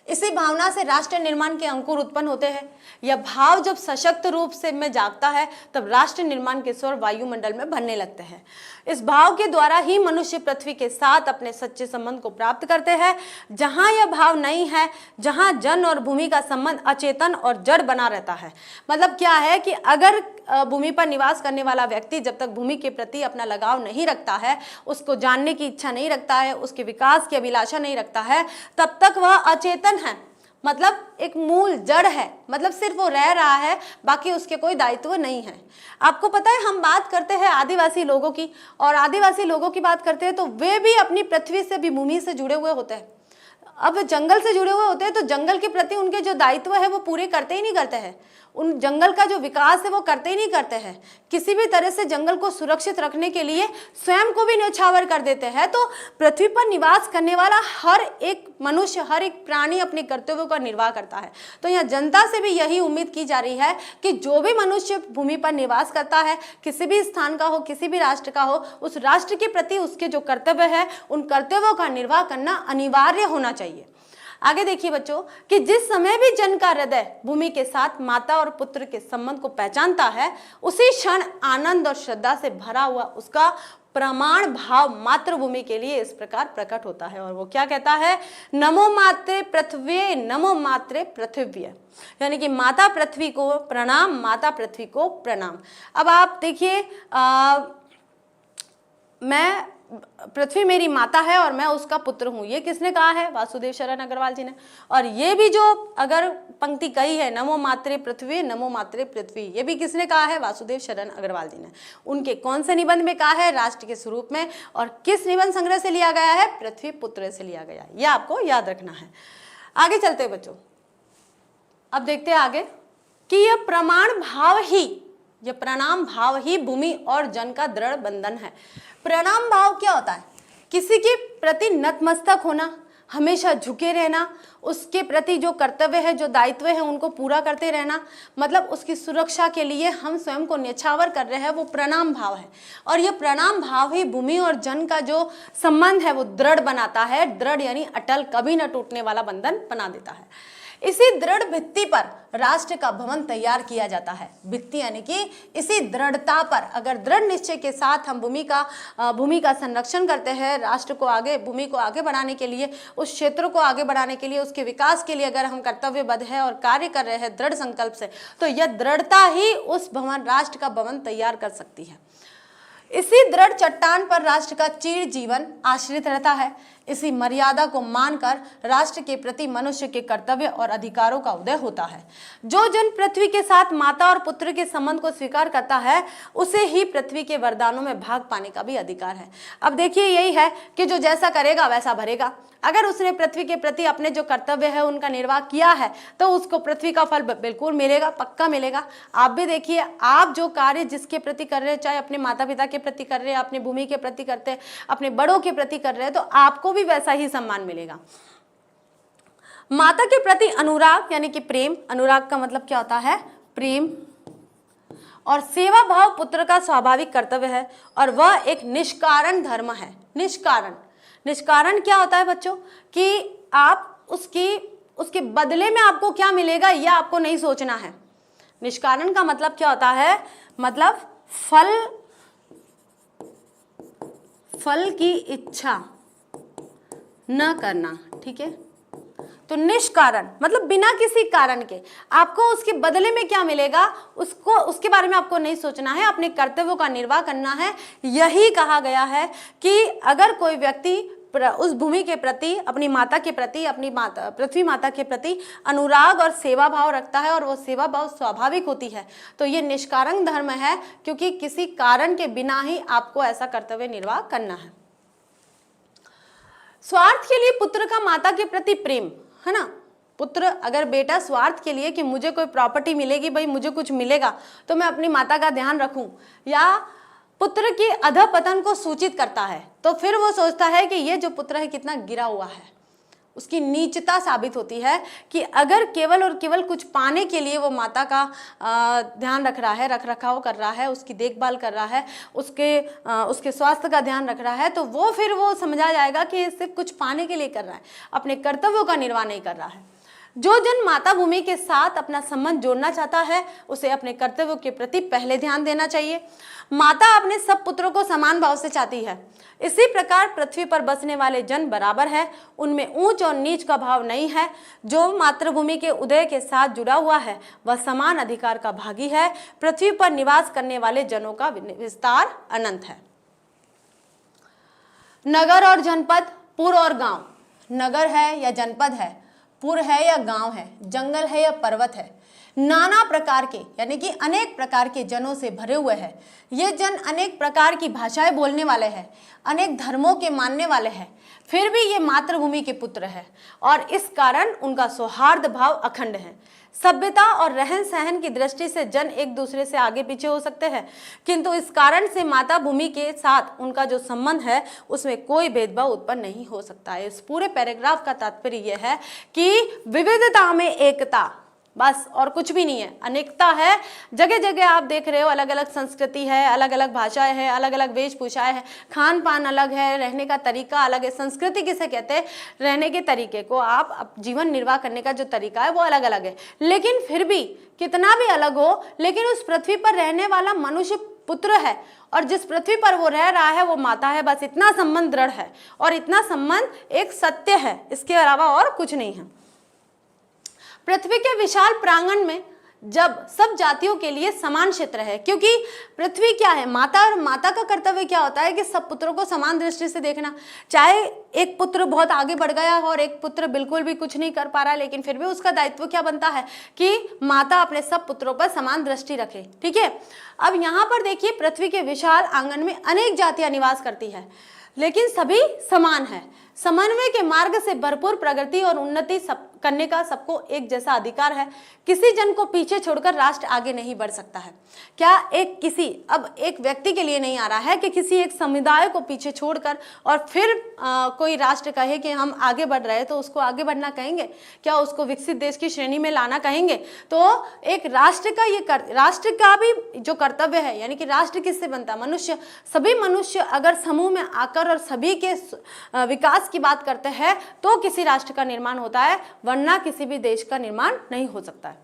इसी भावना से राष्ट्र निर्माण के अंकुर उत्पन्न होते हैं। यह भाव जब सशक्त रूप से में जागता है तब राष्ट्र निर्माण के स्वर वायुमंडल में बनने लगते हैं। इस भाव के द्वारा ही मनुष्य पृथ्वी के साथ अपने सच्चे संबंध को प्राप्त करते हैं। जहां यह भाव नहीं है, जहां जन और भूमि का संबंध अचेतन और जड़ बना रहता है। मतलब क्या है कि अगर भूमि पर निवास करने वाला व्यक्ति जब तक भूमि के प्रति अपना लगाव नहीं रखता है, उसको जानने की इच्छा नहीं रखता है, उसके विकास की अभिलाषा नहीं रखता है, तब तक वह अचेतन है। मतलब एक मूल जड़ है, मतलब सिर्फ वो रह रहा है, बाकी उसके कोई दायित्व नहीं है। आपको पता है, हम बात करते हैं आदिवासी लोगों की, और आदिवासी लोगों की बात करते हैं तो वे भी अपनी पृथ्वी से भी, भूमि से जुड़े हुए होते हैं। अब जंगल से जुड़े हुए होते हैं तो जंगल के प्रति उनके जो दायित्व है वो पूरे करते ही नहीं करते हैं। उन जंगल का जो विकास है वो करते ही नहीं करते हैं। किसी भी तरह से जंगल को सुरक्षित रखने के लिए स्वयं को भी न्यौछावर कर देते हैं। तो पृथ्वी पर निवास करने वाला हर एक मनुष्य, हर एक प्राणी अपने कर्तव्यों का निर्वाह करता है। तो यहाँ जनता से भी यही उम्मीद की जा रही है कि जो भी मनुष्य भूमि पर निवास करता है, किसी भी स्थान का हो, किसी भी राष्ट्र का हो, उस राष्ट्र के प्रति उसके जो कर्तव्य है, उन कर्तव्यों का निर्वाह करना अनिवार्य होना चाहिए। आगे देखिए बच्चों कि जिस समय भी जन का हृदय भूमि के साथ माता और पुत्र के संबंध को पहचानता है, उसी क्षण आनंद और श्रद्धा से भरा हुआ उसका प्रमाण भाव मातृभूमि के लिए इस प्रकार प्रकट होता है। और वो क्या कहता है? नमो मात्रे पृथ्वी, नमो मात्रे पृथ्वी, यानी कि माता पृथ्वी को प्रणाम, माता पृथ्वी को प्रणाम। अब आप देखिए, मैं, पृथ्वी मेरी माता है और मैं उसका पुत्र हूं, ये किसने कहा है? वासुदेव शरण अग्रवाल जी ने। और ये भी जो अगर पंक्ति कही है, नमो मात्रे पृथ्वी, नमो मात्रे पृथ्वी, ये भी किसने कहा है? वासुदेव शरण अग्रवाल जी ने। उनके कौन से निबंध में कहा है? राष्ट्र के स्वरूप में। और किस निबंध संग्रह से लिया गया है? पृथ्वी पुत्र से लिया गया है। यह आपको याद रखना है। आगे चलते हैं बच्चों, अब देखते हैं आगे कि यह प्रमाण भाव ही, यह प्रणाम भाव ही भूमि और जन का दृढ़ बंधन है। प्रणाम भाव क्या होता है? किसी के प्रति नतमस्तक होना, हमेशा झुके रहना, उसके प्रति जो कर्तव्य है, जो दायित्व है, उनको पूरा करते रहना, मतलब उसकी सुरक्षा के लिए हम स्वयं को न्यौछावर कर रहे हैं, वो प्रणाम भाव है। और ये प्रणाम भाव ही भूमि और जन का जो संबंध है वो दृढ़ बनाता है। दृढ़ यानी अटल, कभी न टूटने वाला बंधन बना देता है। इसी दृढ़ भित्ति पर राष्ट्र का भवन तैयार किया जाता है। भित्ति यानी कि इसी दृढ़ता पर, अगर दृढ़ निश्चय के साथ हम भूमि का संरक्षण करते हैं, राष्ट्र को आगे, भूमि को आगे बढ़ाने के लिए, उस क्षेत्र को आगे बढ़ाने के लिए, उसके विकास के लिए अगर हम कर्तव्यबद्ध है और कार्य कर रहे हैं दृढ़ संकल्प से, तो यह दृढ़ता ही उस भवन, राष्ट्र का भवन तैयार कर सकती है। इसी दृढ़ चट्टान पर राष्ट्र का चिर जीवन आश्रित रहता है। इसी मर्यादा को मानकर राष्ट्र के प्रति मनुष्य के कर्तव्य और अधिकारों का उदय होता है। जो जन पृथ्वी के साथ माता और पुत्र के संबंध को स्वीकार करता है, उसे ही पृथ्वी के वरदानों में भाग पाने का भी अधिकार है। अब देखिए, यही है कि जो जैसा करेगा वैसा भरेगा। अगर उसने पृथ्वी के प्रति अपने जो कर्तव्य है उनका निर्वाह किया है, तो उसको पृथ्वी का फल बिल्कुल मिलेगा, पक्का मिलेगा। आप भी देखिए, आप जो कार्य जिसके प्रति कर रहे हैं, चाहे अपने माता पिता के प्रति कर रहे हैं, अपनी भूमि के प्रति करते हैं, अपने बड़ों के प्रति कर रहे हैं, तो आपको भी वैसा ही सम्मान मिलेगा। माता के प्रति अनुराग यानी कि प्रेम, अनुराग का मतलब क्या होता है? प्रेम। और सेवा भाव पुत्र का स्वाभाविक कर्तव्य है और वह एक निष्कारण धर्म है। निष्कारण क्या होता है बच्चों? कि आप उसके बदले में आपको क्या मिलेगा यह आपको नहीं सोचना है। निष्कारण का मतलब क्या होता है? मतलब फल की इच्छा न करना, ठीक है? तो निष्कारण मतलब बिना किसी कारण के आपको उसके बदले में क्या मिलेगा उसके बारे में आपको नहीं सोचना है, अपने कर्तव्यों का निर्वाह करना है। यही कहा गया है कि अगर कोई व्यक्ति उस भूमि के प्रति, अपनी माता के प्रति, अपनी माता पृथ्वी माता के प्रति अनुराग और सेवा भाव रखता है और वो सेवा भाव स्वाभाविक होती है, तो ये निष्कारण धर्म है, क्योंकि किसी कारण के बिना ही आपको ऐसा कर्तव्य निर्वाह करना है। स्वार्थ के लिए पुत्र का माता के प्रति प्रेम, है ना? पुत्र, अगर बेटा स्वार्थ के लिए कि मुझे कोई प्रॉपर्टी मिलेगी, भाई मुझे कुछ मिलेगा तो मैं अपनी माता का ध्यान रखूं, या पुत्र की अधपतन को सूचित करता है, तो फिर वो सोचता है कि ये जो पुत्र है कितना गिरा हुआ है। उसकी नीचता साबित होती है कि अगर केवल और केवल कुछ पाने के लिए वो माता का ध्यान रख रहा है, रख रखाव कर रहा है, उसकी देखभाल कर रहा है, उसके स्वास्थ्य का ध्यान रख रहा है, तो फिर वो समझा जाएगा कि सिर्फ कुछ पाने के लिए कर रहा है, अपने कर्तव्यों का निर्वाह नहीं कर रहा है। जो जन माता भूमि के साथ अपना संबंध जोड़ना चाहता है उसे अपने कर्तव्यों के प्रति पहले ध्यान देना चाहिए। माता अपने सब पुत्रों को समान भाव से चाहती है। इसी प्रकार पृथ्वी पर बसने वाले जन बराबर है, उनमें ऊंच और नीच का भाव नहीं है। जो मातृभूमि के उदय के साथ जुड़ा हुआ है वह समान अधिकार का भागी है। पृथ्वी पर निवास करने वाले जनों का विस्तार अनंत है। नगर और जनपद, पुर और गांव। नगर है या जनपद है, पुर है या गांव है, जंगल है या पर्वत है, नाना प्रकार के यानी कि अनेक प्रकार के जनों से भरे हुए हैं। ये जन अनेक प्रकार की भाषाएं बोलने वाले हैं, अनेक धर्मों के मानने वाले हैं, फिर भी ये मातृभूमि के पुत्र हैं और इस कारण उनका सौहार्द भाव अखंड है। सभ्यता और रहन सहन की दृष्टि से जन एक दूसरे से आगे पीछे हो सकते हैं, किंतु इस कारण से माता भूमि के साथ उनका जो संबंध है उसमें कोई भेदभाव उत्पन्न नहीं हो सकता है। इस पूरे पैराग्राफ का तात्पर्य यह है कि विविधता में एकता, बस और कुछ भी नहीं है। अनेकता है, जगह जगह आप देख रहे हो अलग अलग संस्कृति है, अलग अलग भाषाएं हैं, अलग अलग वेशभूषाएं हैं, खान पान अलग है, रहने का तरीका अलग है। संस्कृति किसे कहते हैं? रहने के तरीके को, आप जीवन निर्वाह करने का जो तरीका है वो अलग अलग है। लेकिन फिर भी कितना भी अलग हो, लेकिन उस पृथ्वी पर रहने वाला मनुष्य पुत्र है और जिस पृथ्वी पर वो रह रहा है वो माता है। बस इतना संबंध दृढ़ है और इतना संबंध एक सत्य है, इसके अलावा और कुछ नहीं है। पृथ्वी के विशाल प्रांगण में जब सब जातियों के लिए समान क्षेत्र है, क्योंकि पृथ्वी क्या है, माता, और माता का कर्तव्य क्या होता है कि सब पुत्रों को समान दृष्टि से देखना। चाहे एक पुत्र बहुत आगे बढ़ गया और एक पुत्र बिल्कुल भी कुछ नहीं कर पा रहा, लेकिन फिर भी उसका दायित्व क्या बनता है कि माता अपने सब पुत्रों पर समान दृष्टि रखे। ठीक है, अब यहाँ पर देखिए, पृथ्वी के विशाल आंगन में अनेक जातियां निवास करती है, लेकिन सभी समान है। समन्वय के मार्ग से भरपूर प्रगति और उन्नति सब करने का सबको एक जैसा अधिकार है। किसी जन को पीछे छोड़कर राष्ट्र आगे नहीं बढ़ सकता है। क्या अब एक व्यक्ति के लिए नहीं आ रहा है कि किसी एक समुदाय को पीछे छोड़कर और फिर कोई राष्ट्र कहे कि हम आगे बढ़ रहे हैं तो उसको आगे बढ़ना कहेंगे? क्या उसको विकसित देश की श्रेणी में लाना कहेंगे? तो एक राष्ट्र का भी जो कर्तव्य है, यानी कि राष्ट्र किससे बनता है? मनुष्य। सभी मनुष्य अगर समूह में आकर और सभी के विकास की बात करते हैं तो किसी राष्ट्र का निर्माण होता है, वरना किसी भी देश का निर्माण नहीं हो सकता है।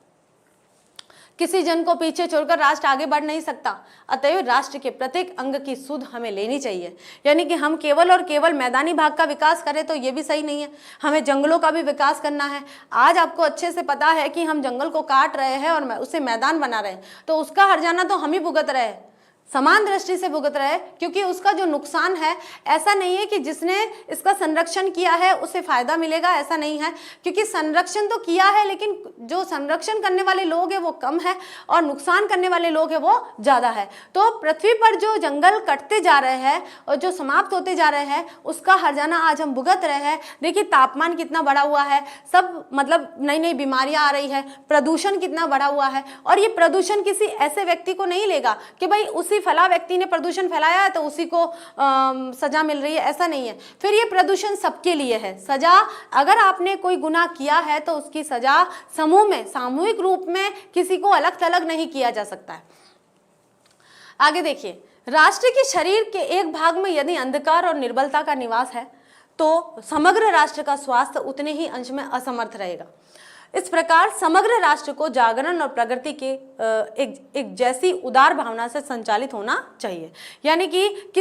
किसी जन को पीछे छोड़कर राष्ट्र आगे बढ़ नहीं सकता। अतएव राष्ट्र के प्रत्येक अंग की सुध हमें लेनी चाहिए। यानी कि हम केवल और केवल मैदानी भाग का विकास करें तो ये भी सही नहीं है, हमें जंगलों का भी विकास करना है। आज आपको अच्छे से पता है कि हम जंगल को काट रहे हैं और उसे मैदान बना रहे हैं, तो उसका हर्जाना तो हम ही भुगत रहे हैं, समान दृष्टि से भुगत रहे, क्योंकि उसका जो नुकसान है, ऐसा नहीं है कि जिसने इसका संरक्षण किया है उसे फायदा मिलेगा, ऐसा नहीं है। क्योंकि संरक्षण तो किया है, लेकिन जो संरक्षण करने वाले लोग हैं वो कम है और नुकसान करने वाले लोग हैं वो ज्यादा है। तो पृथ्वी पर जो जंगल कटते जा रहे हैं और जो समाप्त होते जा रहे हैं उसका हर्जाना आज हम भुगत रहे हैं। देखिए तापमान कितना बढ़ा हुआ है, सब मतलब नई नई बीमारियां आ रही है, प्रदूषण कितना बढ़ा हुआ है। और ये प्रदूषण किसी ऐसे व्यक्ति को नहीं लेगा कि भाई उसी फला व्यक्ति ने प्रदूषण फैलाया है तो उसी को सजा मिल रही है, ऐसा नहीं है। फिर ये प्रदूषण सबके लिए है। सजा, अगर आपने कोई गुनाह किया है तो उसकी सजा समूह में, सामूहिक रूप में किसी को अलग थलग नहीं किया जा सकता है। आगे देखिए, राष्ट्र के शरीर के एक भाग में यदि अंधकार और निर्बलता का निवास है तो समग्र राष्ट्र का स्वास्थ्य उतने ही अंश में असमर्थ रहेगा। इस प्रकार समग्र राष्ट्र को जागरण और प्रगति के एक जैसी उदार भावना से संचालित होना चाहिए। यानी कि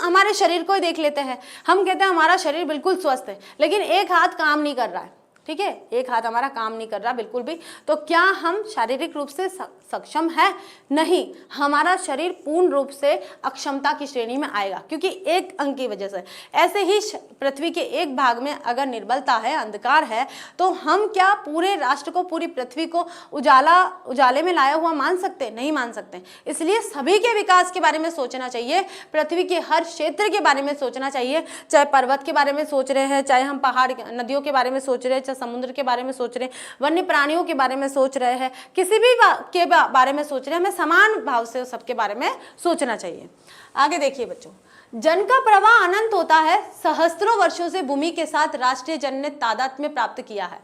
हमारे शरीर को ही देख लेते हैं, हम कहते हैं हमारा शरीर बिल्कुल स्वस्थ है, लेकिन एक हाथ काम नहीं कर रहा है, ठीक है, एक हाथ हमारा काम नहीं कर रहा बिल्कुल भी, तो क्या हम शारीरिक रूप से सक्षम है? नहीं, हमारा शरीर पूर्ण रूप से अक्षमता की श्रेणी में आएगा, क्योंकि एक अंग की वजह से। ऐसे ही पृथ्वी के एक भाग में अगर है, अंधकार है, तो हम क्या पूरे राष्ट्र को, पूरी पृथ्वी को उजाले में लाया हुआ मान सकते? नहीं मान सकते। इसलिए सभी के विकास के बारे में सोचना चाहिए, पृथ्वी के हर क्षेत्र के बारे में सोचना चाहिए, चाहे पर्वत के बारे में सोच रहे हैं, चाहे हम पहाड़ नदियों के बारे में सोच रहे हैं, समुद्र के बारे में सोच रहे हैं, वन्य प्राणियों के बारे में सोच रहे हैं, किसी भी के बारे में सोच रहे हैं, हमें समान भाव से सबके बारे में सोचना चाहिए। आगे देखिए बच्चों, जन का प्रवाह अनंत होता है। सहस्त्रों वर्षों से भूमि के साथ राष्ट्रीय जन ने तादात्म्य प्राप्त किया है।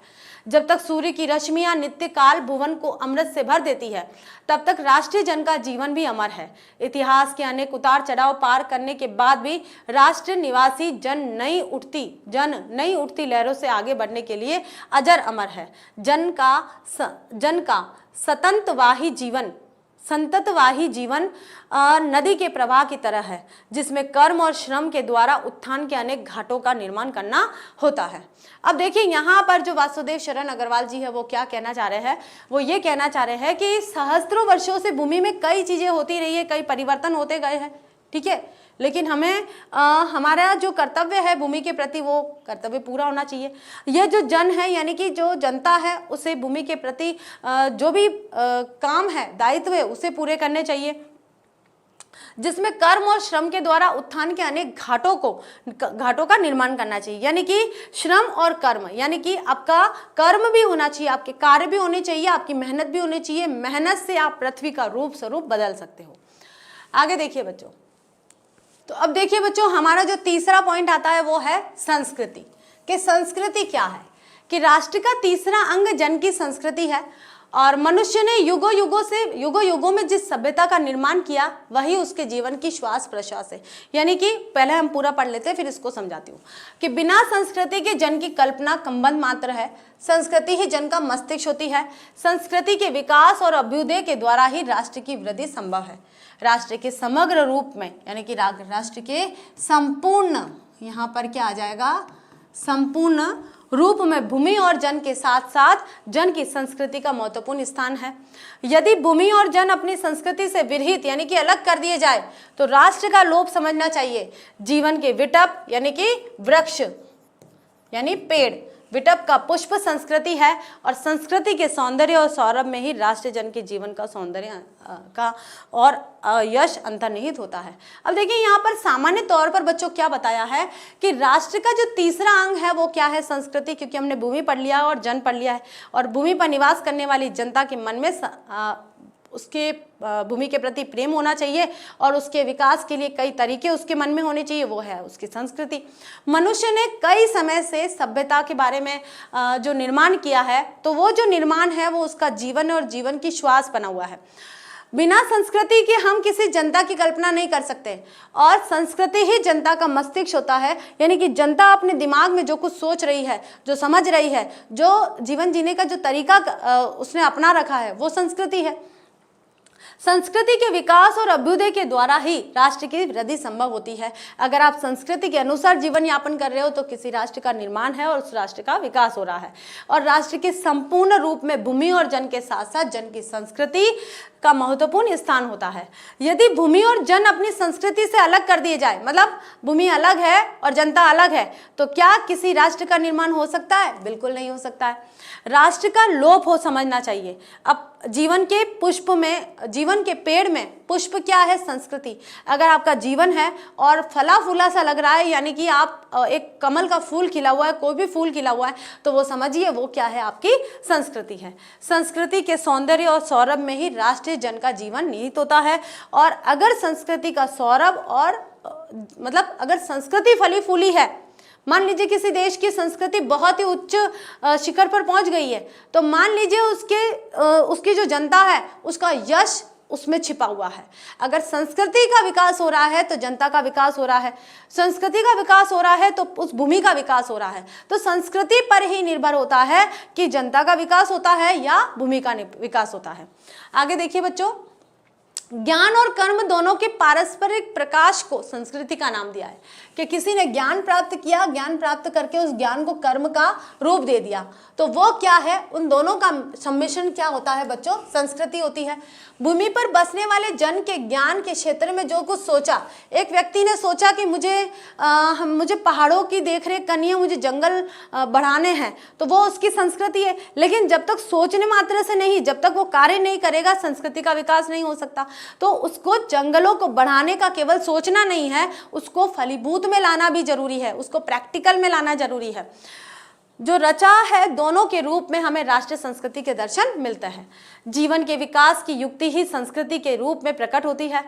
जब तक सूर्य की रश्मियां नित्य काल भुवन को अमृत से भर देती है, तब तक राष्ट्रीय जन का जीवन भी अमर है। इतिहास के अनेक उतार चढ़ाव पार करने के बाद भी राष्ट्र निवासी जन नई उठती लहरों से आगे बढ़ने के लिए अजर अमर है। जन का संततवाही जीवन नदी के प्रवाह की तरह है, जिसमें कर्म और श्रम के द्वारा उत्थान के अनेक घाटों का निर्माण करना होता है। अब देखिए यहाँ पर जो वासुदेव शरण अग्रवाल जी है वो क्या कहना चाह रहे हैं, वो ये कहना चाह रहे हैं कि सहस्त्रों वर्षों से भूमि में कई चीजें होती रही है, कई परिवर्तन होते गए हैं, ठीक है, लेकिन हमें हमारा जो कर्तव्य है भूमि के प्रति वो कर्तव्य पूरा होना चाहिए। यह जो जन है यानी कि जो जनता है उसे भूमि के प्रति जो भी काम है, दायित्व है, उसे पूरे करने चाहिए, जिसमें कर्म और श्रम के द्वारा उत्थान के अनेक घाटों का निर्माण करना चाहिए। यानी कि श्रम और कर्म, यानी कि आपका कर्म भी होना चाहिए, आपके कार्य भी होने चाहिए, आपकी मेहनत भी होनी चाहिए। मेहनत से आप पृथ्वी का रूप स्वरूप बदल सकते हो। आगे देखिए बच्चों, तो अब देखिए बच्चों, हमारा जो तीसरा पॉइंट आता है वो है संस्कृति। कि संस्कृति क्या है, कि राष्ट्र का तीसरा अंग जन की संस्कृति है और मनुष्य ने युगों युगों में जिस सभ्यता का निर्माण किया वही उसके जीवन की श्वास प्रश्वास है। यानी कि पहले हम पूरा पढ़ लेते हैं फिर इसको समझाती हूँ कि बिना संस्कृति के जन की कल्पना कंबन मात्र है। संस्कृति ही जन का मस्तिष्क होती है। संस्कृति के विकास और अभ्युदय के द्वारा ही राष्ट्र की वृद्धि संभव है। राष्ट्र के समग्र रूप में, यानी कि राष्ट्र के संपूर्ण, यहाँ पर क्या आ जाएगा, संपूर्ण रूप में भूमि और जन के साथ साथ जन की संस्कृति का महत्वपूर्ण स्थान है। यदि भूमि और जन अपनी संस्कृति से विरहित यानी कि अलग कर दिए जाए तो राष्ट्र का लोप समझना चाहिए। जीवन के विटप यानी कि वृक्ष यानी पेड़, विटप का पुष्प संस्कृति है और संस्कृति के सौंदर्य और सौरभ में ही राष्ट्र जन के जीवन का सौंदर्य का और यश अंतर्निहित होता है। अब देखिए यहाँ पर सामान्य तौर पर बच्चों क्या बताया है कि राष्ट्र का जो तीसरा अंग है वो क्या है, संस्कृति, क्योंकि हमने भूमि पढ़ लिया और जन पढ़ लिया है और भूमि पर निवास करने वाली जनता के मन में उसके भूमि के प्रति प्रेम होना चाहिए और उसके विकास के लिए कई तरीके उसके मन में होने चाहिए, वो है उसकी संस्कृति। मनुष्य ने कई समय से सभ्यता के बारे में जो निर्माण किया है तो वो जो निर्माण है वो उसका जीवन और जीवन की श्वास बना हुआ है। बिना संस्कृति के हम किसी जनता की कल्पना नहीं कर सकते और संस्कृति ही जनता का मस्तिष्क होता है। यानी कि जनता अपने दिमाग में जो कुछ सोच रही है, जो समझ रही है, जो जीवन जीने का जो तरीका उसने अपना रखा है वो संस्कृति है। संस्कृति के विकास और अभ्युदय के द्वारा ही राष्ट्र की वृद्धि संभव होती है। अगर आप संस्कृति के अनुसार जीवन यापन कर रहे हो तो किसी राष्ट्र का निर्माण है और उस राष्ट्र का विकास हो रहा है। और राष्ट्र के संपूर्ण रूप में भूमि और जन के साथ साथ जन की संस्कृति का महत्वपूर्ण स्थान होता है। यदि भूमि और जन अपनी संस्कृति से अलग कर दिए जाए, मतलब भूमि अलग है और जनता अलग है, तो क्या किसी राष्ट्र का निर्माण हो सकता है? बिल्कुल नहीं हो सकता है। राष्ट्र का लोप हो समझना चाहिए। अब जीवन के पुष्प में, जीवन के पेड़ में पुष्प क्या है? संस्कृति। अगर आपका जीवन है और फला फूला सा लग रहा है, यानी कि आप एक कमल का फूल खिला हुआ है, कोई भी फूल खिला हुआ है, तो वो समझिए वो क्या है? आपकी संस्कृति है। संस्कृति के सौंदर्य और सौरभ में ही राष्ट्रीय जन का जीवन निहित होता है। और अगर संस्कृति का सौरभ और मतलब अगर संस्कृति फली फूली है, मान लीजिए किसी देश की संस्कृति बहुत ही उच्च शिखर पर पहुंच गई है, तो मान लीजिए उसकी जो जनता है उसका यश उसमें छिपा हुआ है। अगर संस्कृति का विकास हो रहा है तो जनता का विकास हो रहा है, संस्कृति का विकास हो रहा है तो उस भूमि का विकास हो रहा है। तो संस्कृति पर ही निर्भर होता है कि जनता का विकास होता है या भूमि का विकास होता है। आगे देखिए बच्चों, ज्ञान और कर्म दोनों के पारस्परिक प्रकाश को संस्कृति का नाम दिया है कि किसी ने ज्ञान प्राप्त किया, ज्ञान प्राप्त करके उस ज्ञान को कर्म का रूप दे दिया, तो वो क्या है? उन दोनों का सम्मिश्रण क्या होता है बच्चों? संस्कृति होती है। भूमि पर बसने वाले जन के ज्ञान के क्षेत्र में जो कुछ सोचा, एक व्यक्ति ने सोचा कि मुझे पहाड़ों की देखरेख करनी है, मुझे जंगल बढ़ाने हैं, तो वो उसकी संस्कृति है। लेकिन जब तक सोचने मात्र से नहीं, जब तक वो कार्य नहीं करेगा, संस्कृति का विकास नहीं हो सकता। तो उसको जंगलों को बढ़ाने का केवल सोचना नहीं है, उसको फलीभूत में लाना भी जरूरी है, उसको प्रैक्टिकल में लाना जरूरी है। जो रचा है दोनों के रूप में हमें राष्ट्रीय संस्कृति के दर्शन मिलते हैं। जीवन के विकास की युक्ति ही संस्कृति के रूप में प्रकट होती है।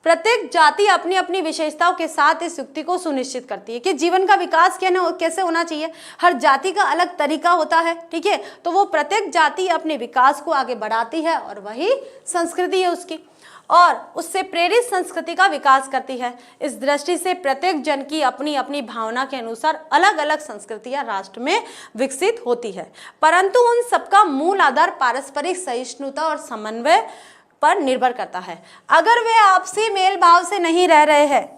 प्रत्येक जाति अपनी अपनी विशेषताओं के साथ इस युक्ति को सुनिश्चित करती है कि जीवन का विकास कैसे होना चाहिए। हर जाति का अलग तरीका होता है, ठीक है। तो वो प्रत्येक जाति अपने विकास को आगे बढ़ाती है और वही संस्कृति है उसकी, और उससे प्रेरित संस्कृति का विकास करती है। इस दृष्टि से प्रत्येक जन की अपनी अपनी भावना के अनुसार अलग अलग संस्कृतियां राष्ट्र में विकसित होती है, परंतु उन सबका मूल आधार पारस्परिक सहिष्णुता और समन्वय पर निर्भर करता है। अगर वे आपसी मेल भाव से नहीं रह रहे हैं,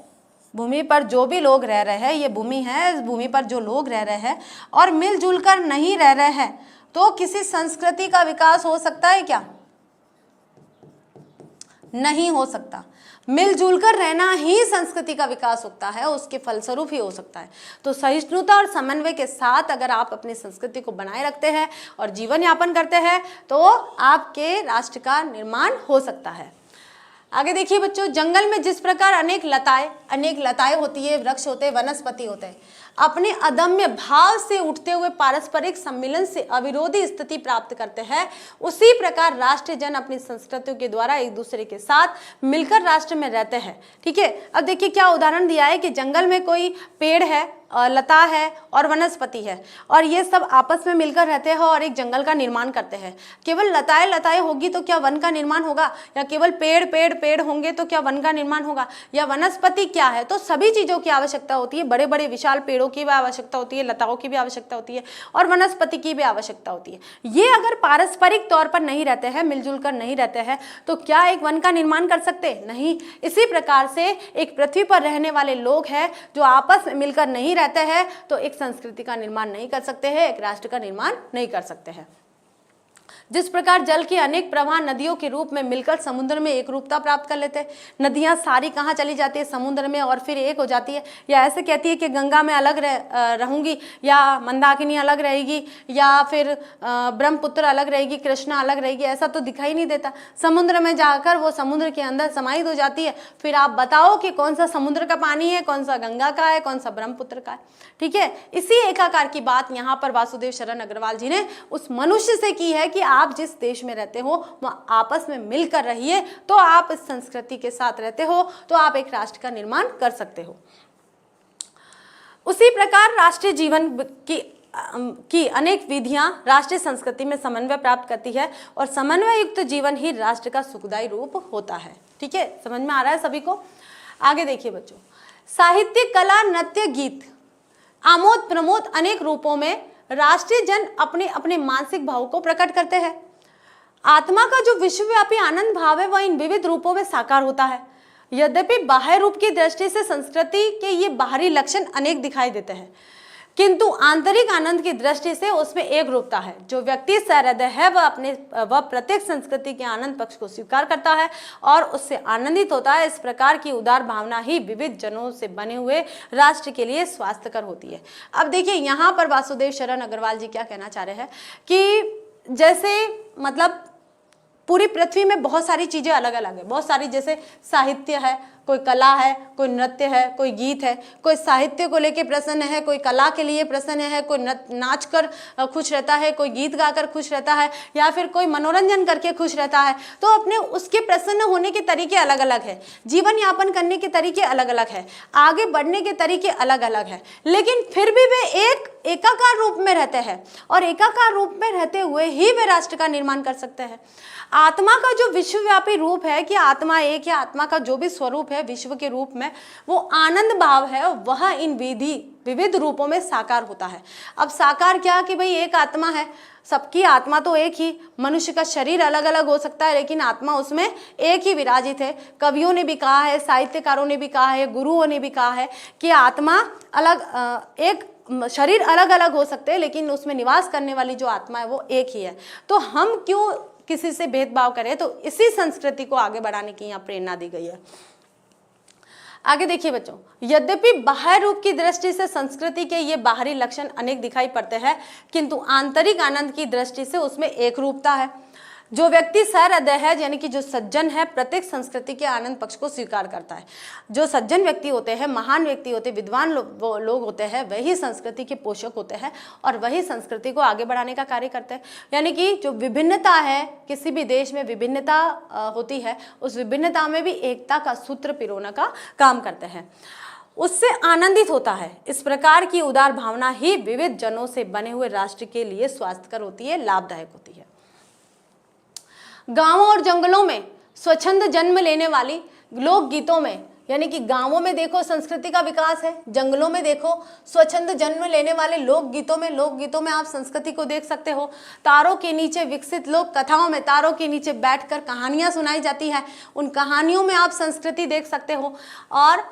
भूमि पर जो भी लोग रह रहे हैं, ये भूमि है, इस भूमि पर जो लोग रह रहे हैं और मिलजुल कर नहीं रह रहे हैं, तो किसी संस्कृति का विकास हो सकता है क्या? नहीं हो सकता। मिलजुल कर रहना ही संस्कृति का विकास होता है, उसके फलस्वरूप ही हो सकता है। तो सहिष्णुता और समन्वय के साथ अगर आप अपनी संस्कृति को बनाए रखते हैं और जीवन यापन करते हैं तो आपके राष्ट्र का निर्माण हो सकता है। आगे देखिए बच्चों, जंगल में जिस प्रकार अनेक लताएं होती है, वृक्ष होते हैं, वनस्पति होते हैं, अपने अदम्य भाव से उठते हुए पारस्परिक सम्मिलन से अविरोधी स्थिति प्राप्त करते हैं, उसी प्रकार राष्ट्रीय जन अपनी संस्कृतियों के द्वारा एक दूसरे के साथ मिलकर राष्ट्र में रहते हैं, ठीक है। अब देखिए क्या उदाहरण दिया है कि जंगल में कोई पेड़ है, लता है और वनस्पति है, और ये सब आपस में मिलकर रहते हैं और एक जंगल का निर्माण करते हैं। केवल लताएं होगी तो क्या वन का निर्माण होगा, या केवल पेड़ होंगे तो क्या वन का निर्माण होगा, या वनस्पति क्या है? तो सभी चीजों की आवश्यकता होती है। बड़े बड़े विशाल पेड़ों की भी आवश्यकता होती है, लताओं की भी आवश्यकता होती है और वनस्पति की भी आवश्यकता होती है। ये अगर पारस्परिक तौर पर नहीं रहते हैं, मिलजुल कर नहीं रहते हैं, तो क्या एक वन का निर्माण कर सकते? नहीं। इसी प्रकार से एक पृथ्वी पर रहने वाले लोग हैं जो आपस में मिलकर नहीं रहते हैं, तो एक संस्कृति का निर्माण नहीं कर सकते हैं, एक राष्ट्र का निर्माण नहीं कर सकते हैं। जिस प्रकार जल के अनेक प्रवाह नदियों के रूप में मिलकर समुद्र में एक रूपता प्राप्त कर लेते हैं, नदियां सारी कहाँ चली जाती है? समुद्र में, और फिर एक हो जाती है। या ऐसे कहती है कि गंगा में अलग रहूंगी, या मंदाकिनी अलग रहेगी, या फिर ब्रह्मपुत्र अलग रहेगी, कृष्णा अलग रहेगी, ऐसा तो दिखाई नहीं देता। समुद्र में जाकर वो समुद्र के अंदर समाहित हो जाती है। फिर आप बताओ कि कौन सा समुद्र का पानी है, कौन सा गंगा का है, कौन सा ब्रह्मपुत्र का है, ठीक है। इसी एकाकार की बात यहाँ पर वासुदेव शरण अग्रवाल जी ने उस मनुष्य से की है कि आप जिस देश में रहते हो वहाँ आपस में मिलकर रहिए, तो आप इस संस्कृति के साथ रहते हो, तो आप एक राष्ट्र का निर्माण कर सकते हो। उसी प्रकार राष्ट्रीय जीवन की अनेक विधियां राष्ट्रीय संस्कृति में समन्वय प्राप्त करती है, और समन्वय युक्त जीवन ही राष्ट्र का सुखदायी रूप होता है, ठीक है। समझ में आ रहा है सभी को? आगे देखिए बच्चों, साहित्य, कला, नृत्य, गीत, आमोद प्रमोद अनेक रूपों में राष्ट्रीय जन अपने अपने मानसिक भाव को प्रकट करते हैं। आत्मा का जो विश्वव्यापी आनंद भाव है वह इन विविध रूपों में साकार होता है। यद्यपि बाह्य रूप की दृष्टि से संस्कृति के ये बाहरी लक्षण अनेक दिखाई देते हैं, किंतु आंतरिक आनंद की दृष्टि से उसमें एक रूपता है। जो व्यक्ति सहृदय है वह प्रत्येक संस्कृति के आनंद पक्ष को स्वीकार करता है और उससे आनंदित होता है। इस प्रकार की उदार भावना ही विविध जनों से बने हुए राष्ट्र के लिए स्वास्थ्यकर होती है। अब देखिए यहाँ पर वासुदेव शरण अग्रवाल जी क्या कहना चाह रहे हैं कि जैसे मतलब पूरी पृथ्वी में बहुत सारी चीजें अलग अलग है, बहुत सारी, जैसे साहित्य है, कोई कला है, कोई नृत्य है, कोई गीत है, कोई साहित्य को लेके प्रसन्न है, कोई कला के लिए प्रसन्न है, कोई नाच कर खुश रहता है, कोई गीत गाकर खुश रहता है, या फिर कोई मनोरंजन करके खुश रहता है। तो अपने उसके प्रसन्न होने के तरीके अलग अलग है, जीवन यापन करने के तरीके अलग अलग है, आगे बढ़ने के तरीके अलग अलग है, लेकिन फिर भी वे एक एकाकार रूप में रहते हैं, और एकाकार रूप में रहते हुए ही वे राष्ट्र का निर्माण कर सकते हैं। आत्मा का जो विश्वव्यापी रूप है कि आत्मा एक है, आत्मा का जो भी स्वरूप है विश्व के रूप में, वो आनंद भाव है, वह इन विविध रूपों में साकार होता है। अब साकार क्या कि भाई एक आत्मा है, सबकी आत्मा तो एक ही, मनुष्य का शरीर अलग अलग हो सकता है लेकिन आत्मा उसमें एक ही विराजित है। कवियों ने भी कहा है, साहित्यकारों ने भी कहा है, गुरुओं ने भी कहा है कि आत्मा अलग, एक शरीर अलग अलग हो सकते हैं लेकिन उसमें निवास करने वाली जो आत्मा है वो एक ही है। तो हम क्यों किसी से भेदभाव करें? तो इसी संस्कृति को आगे बढ़ाने की यहाँ प्रेरणा दी गई है। आगे देखिए बच्चों, यद्यपि बाह्य रूप की दृष्टि से संस्कृति के ये बाहरी लक्षण अनेक दिखाई पड़ते हैं, किंतु आंतरिक आनंद की दृष्टि से उसमें एक रूपता है। जो व्यक्ति सहृदय है यानी कि जो सज्जन है प्रत्येक संस्कृति के आनंद पक्ष को स्वीकार करता है। जो सज्जन व्यक्ति होते हैं, महान व्यक्ति होते हैं, विद्वान लोग होते हैं, वही संस्कृति के पोषक होते हैं और वही संस्कृति को आगे बढ़ाने का कार्य करते हैं। यानी कि जो विभिन्नता है, किसी भी देश में विभिन्नता होती है, उस विभिन्नता में भी एकता का सूत्र पिरोने का काम करते हैं, उससे आनंदित होता है। इस प्रकार की उदार भावना ही विविध जनों से बने हुए राष्ट्र के लिए स्वास्थ्यकर होती है, लाभदायक होती है। गांवों और जंगलों में स्वच्छंद जन्म लेने वाली लोकगीतों में, यानी कि गांवों में देखो संस्कृति का विकास है, जंगलों में देखो स्वच्छंद जन्म लेने वाले लोकगीतों में आप संस्कृति को देख सकते हो। तारों के नीचे विकसित लोक कथाओं में तारों के नीचे बैठकर कहानियां सुनाई जाती है, उन कहानियों में आप संस्कृति देख सकते हो। और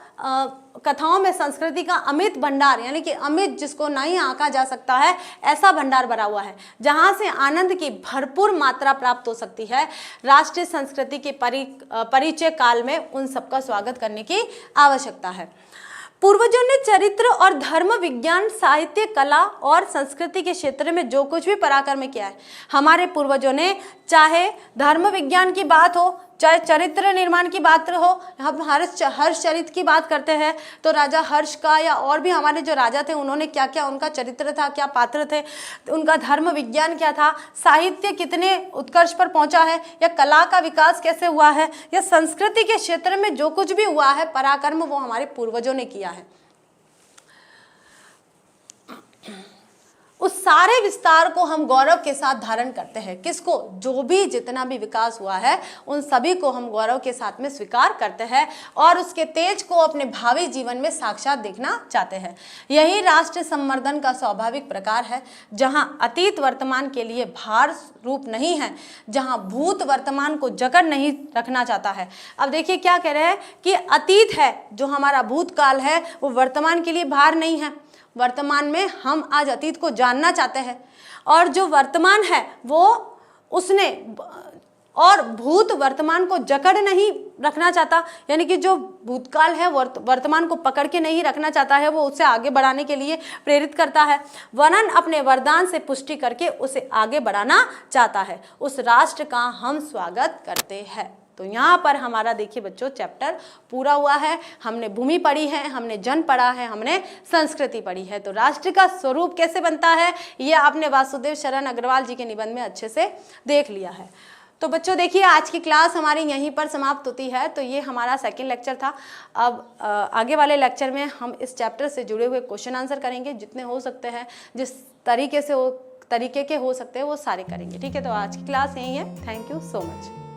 कथाओं में संस्कृति का अमित भंडार, यानी कि अमित जिसको नहीं आंका जा सकता है, ऐसा भंडार भरा हुआ है जहां से आनंद की भरपूर मात्रा प्राप्त हो सकती है। राष्ट्रीय संस्कृति के परिचय काल में उन सबका स्वागत करने की आवश्यकता है। पूर्वजों ने चरित्र और धर्म, विज्ञान, साहित्य, कला और संस्कृति के क्षेत्र में जो कुछ भी पराक्रम किया है, हमारे पूर्वजों ने, चाहे धर्म विज्ञान की बात हो, चाहे चरित्र निर्माण की बात हो, हम हर्ष चरित्र की बात करते हैं तो राजा हर्ष का या और भी हमारे जो राजा थे उन्होंने क्या क्या उनका चरित्र था, क्या पात्र थे, उनका धर्म विज्ञान क्या था, साहित्य कितने उत्कर्ष पर पहुंचा है, या कला का विकास कैसे हुआ है, या संस्कृति के क्षेत्र में जो कुछ भी हुआ है पराक्रम, वो हमारे पूर्वजों ने किया है। उस सारे विस्तार को हम गौरव के साथ धारण करते हैं। किसको? जो भी जितना भी विकास हुआ है उन सभी को हम गौरव के साथ में स्वीकार करते हैं और उसके तेज को अपने भावी जीवन में साक्षात देखना चाहते हैं। यही राष्ट्र संवर्धन का स्वाभाविक प्रकार है, जहां अतीत वर्तमान के लिए भार रूप नहीं है, जहां भूत वर्तमान को जकड़ नहीं रखना चाहता है। अब देखिए क्या कह रहे हैं कि अतीत है, जो हमारा भूतकाल है, वो वर्तमान के लिए भार नहीं है। वर्तमान में हम आज अतीत को जानना चाहते हैं और जो वर्तमान है वो उसने, और भूत वर्तमान को जकड़ नहीं रखना चाहता, यानी कि जो भूतकाल है वर्तमान को पकड़ के नहीं रखना चाहता है, वो उसे आगे बढ़ाने के लिए प्रेरित करता है, वरन अपने वरदान से पुष्टि करके उसे आगे बढ़ाना चाहता है। उस राष्ट्र का हम स्वागत करते हैं। तो यहाँ पर हमारा देखिए बच्चों चैप्टर पूरा हुआ है। हमने भूमि पढ़ी है, हमने जन पढ़ा है, हमने संस्कृति पढ़ी है। तो राष्ट्र का स्वरूप कैसे बनता है ये आपने वासुदेव शरण अग्रवाल जी के निबंध में अच्छे से देख लिया है। तो बच्चों देखिए आज की क्लास हमारी यहीं पर समाप्त होती है। तो ये हमारा सेकंड लेक्चर था। अब आगे वाले लेक्चर में हम इस चैप्टर से जुड़े हुए क्वेश्चन आंसर करेंगे, जितने हो सकते हैं, जिस तरीके के हो सकते हैं वो सारे करेंगे। ठीक है, तो आज की क्लास यही है। Thank you so much.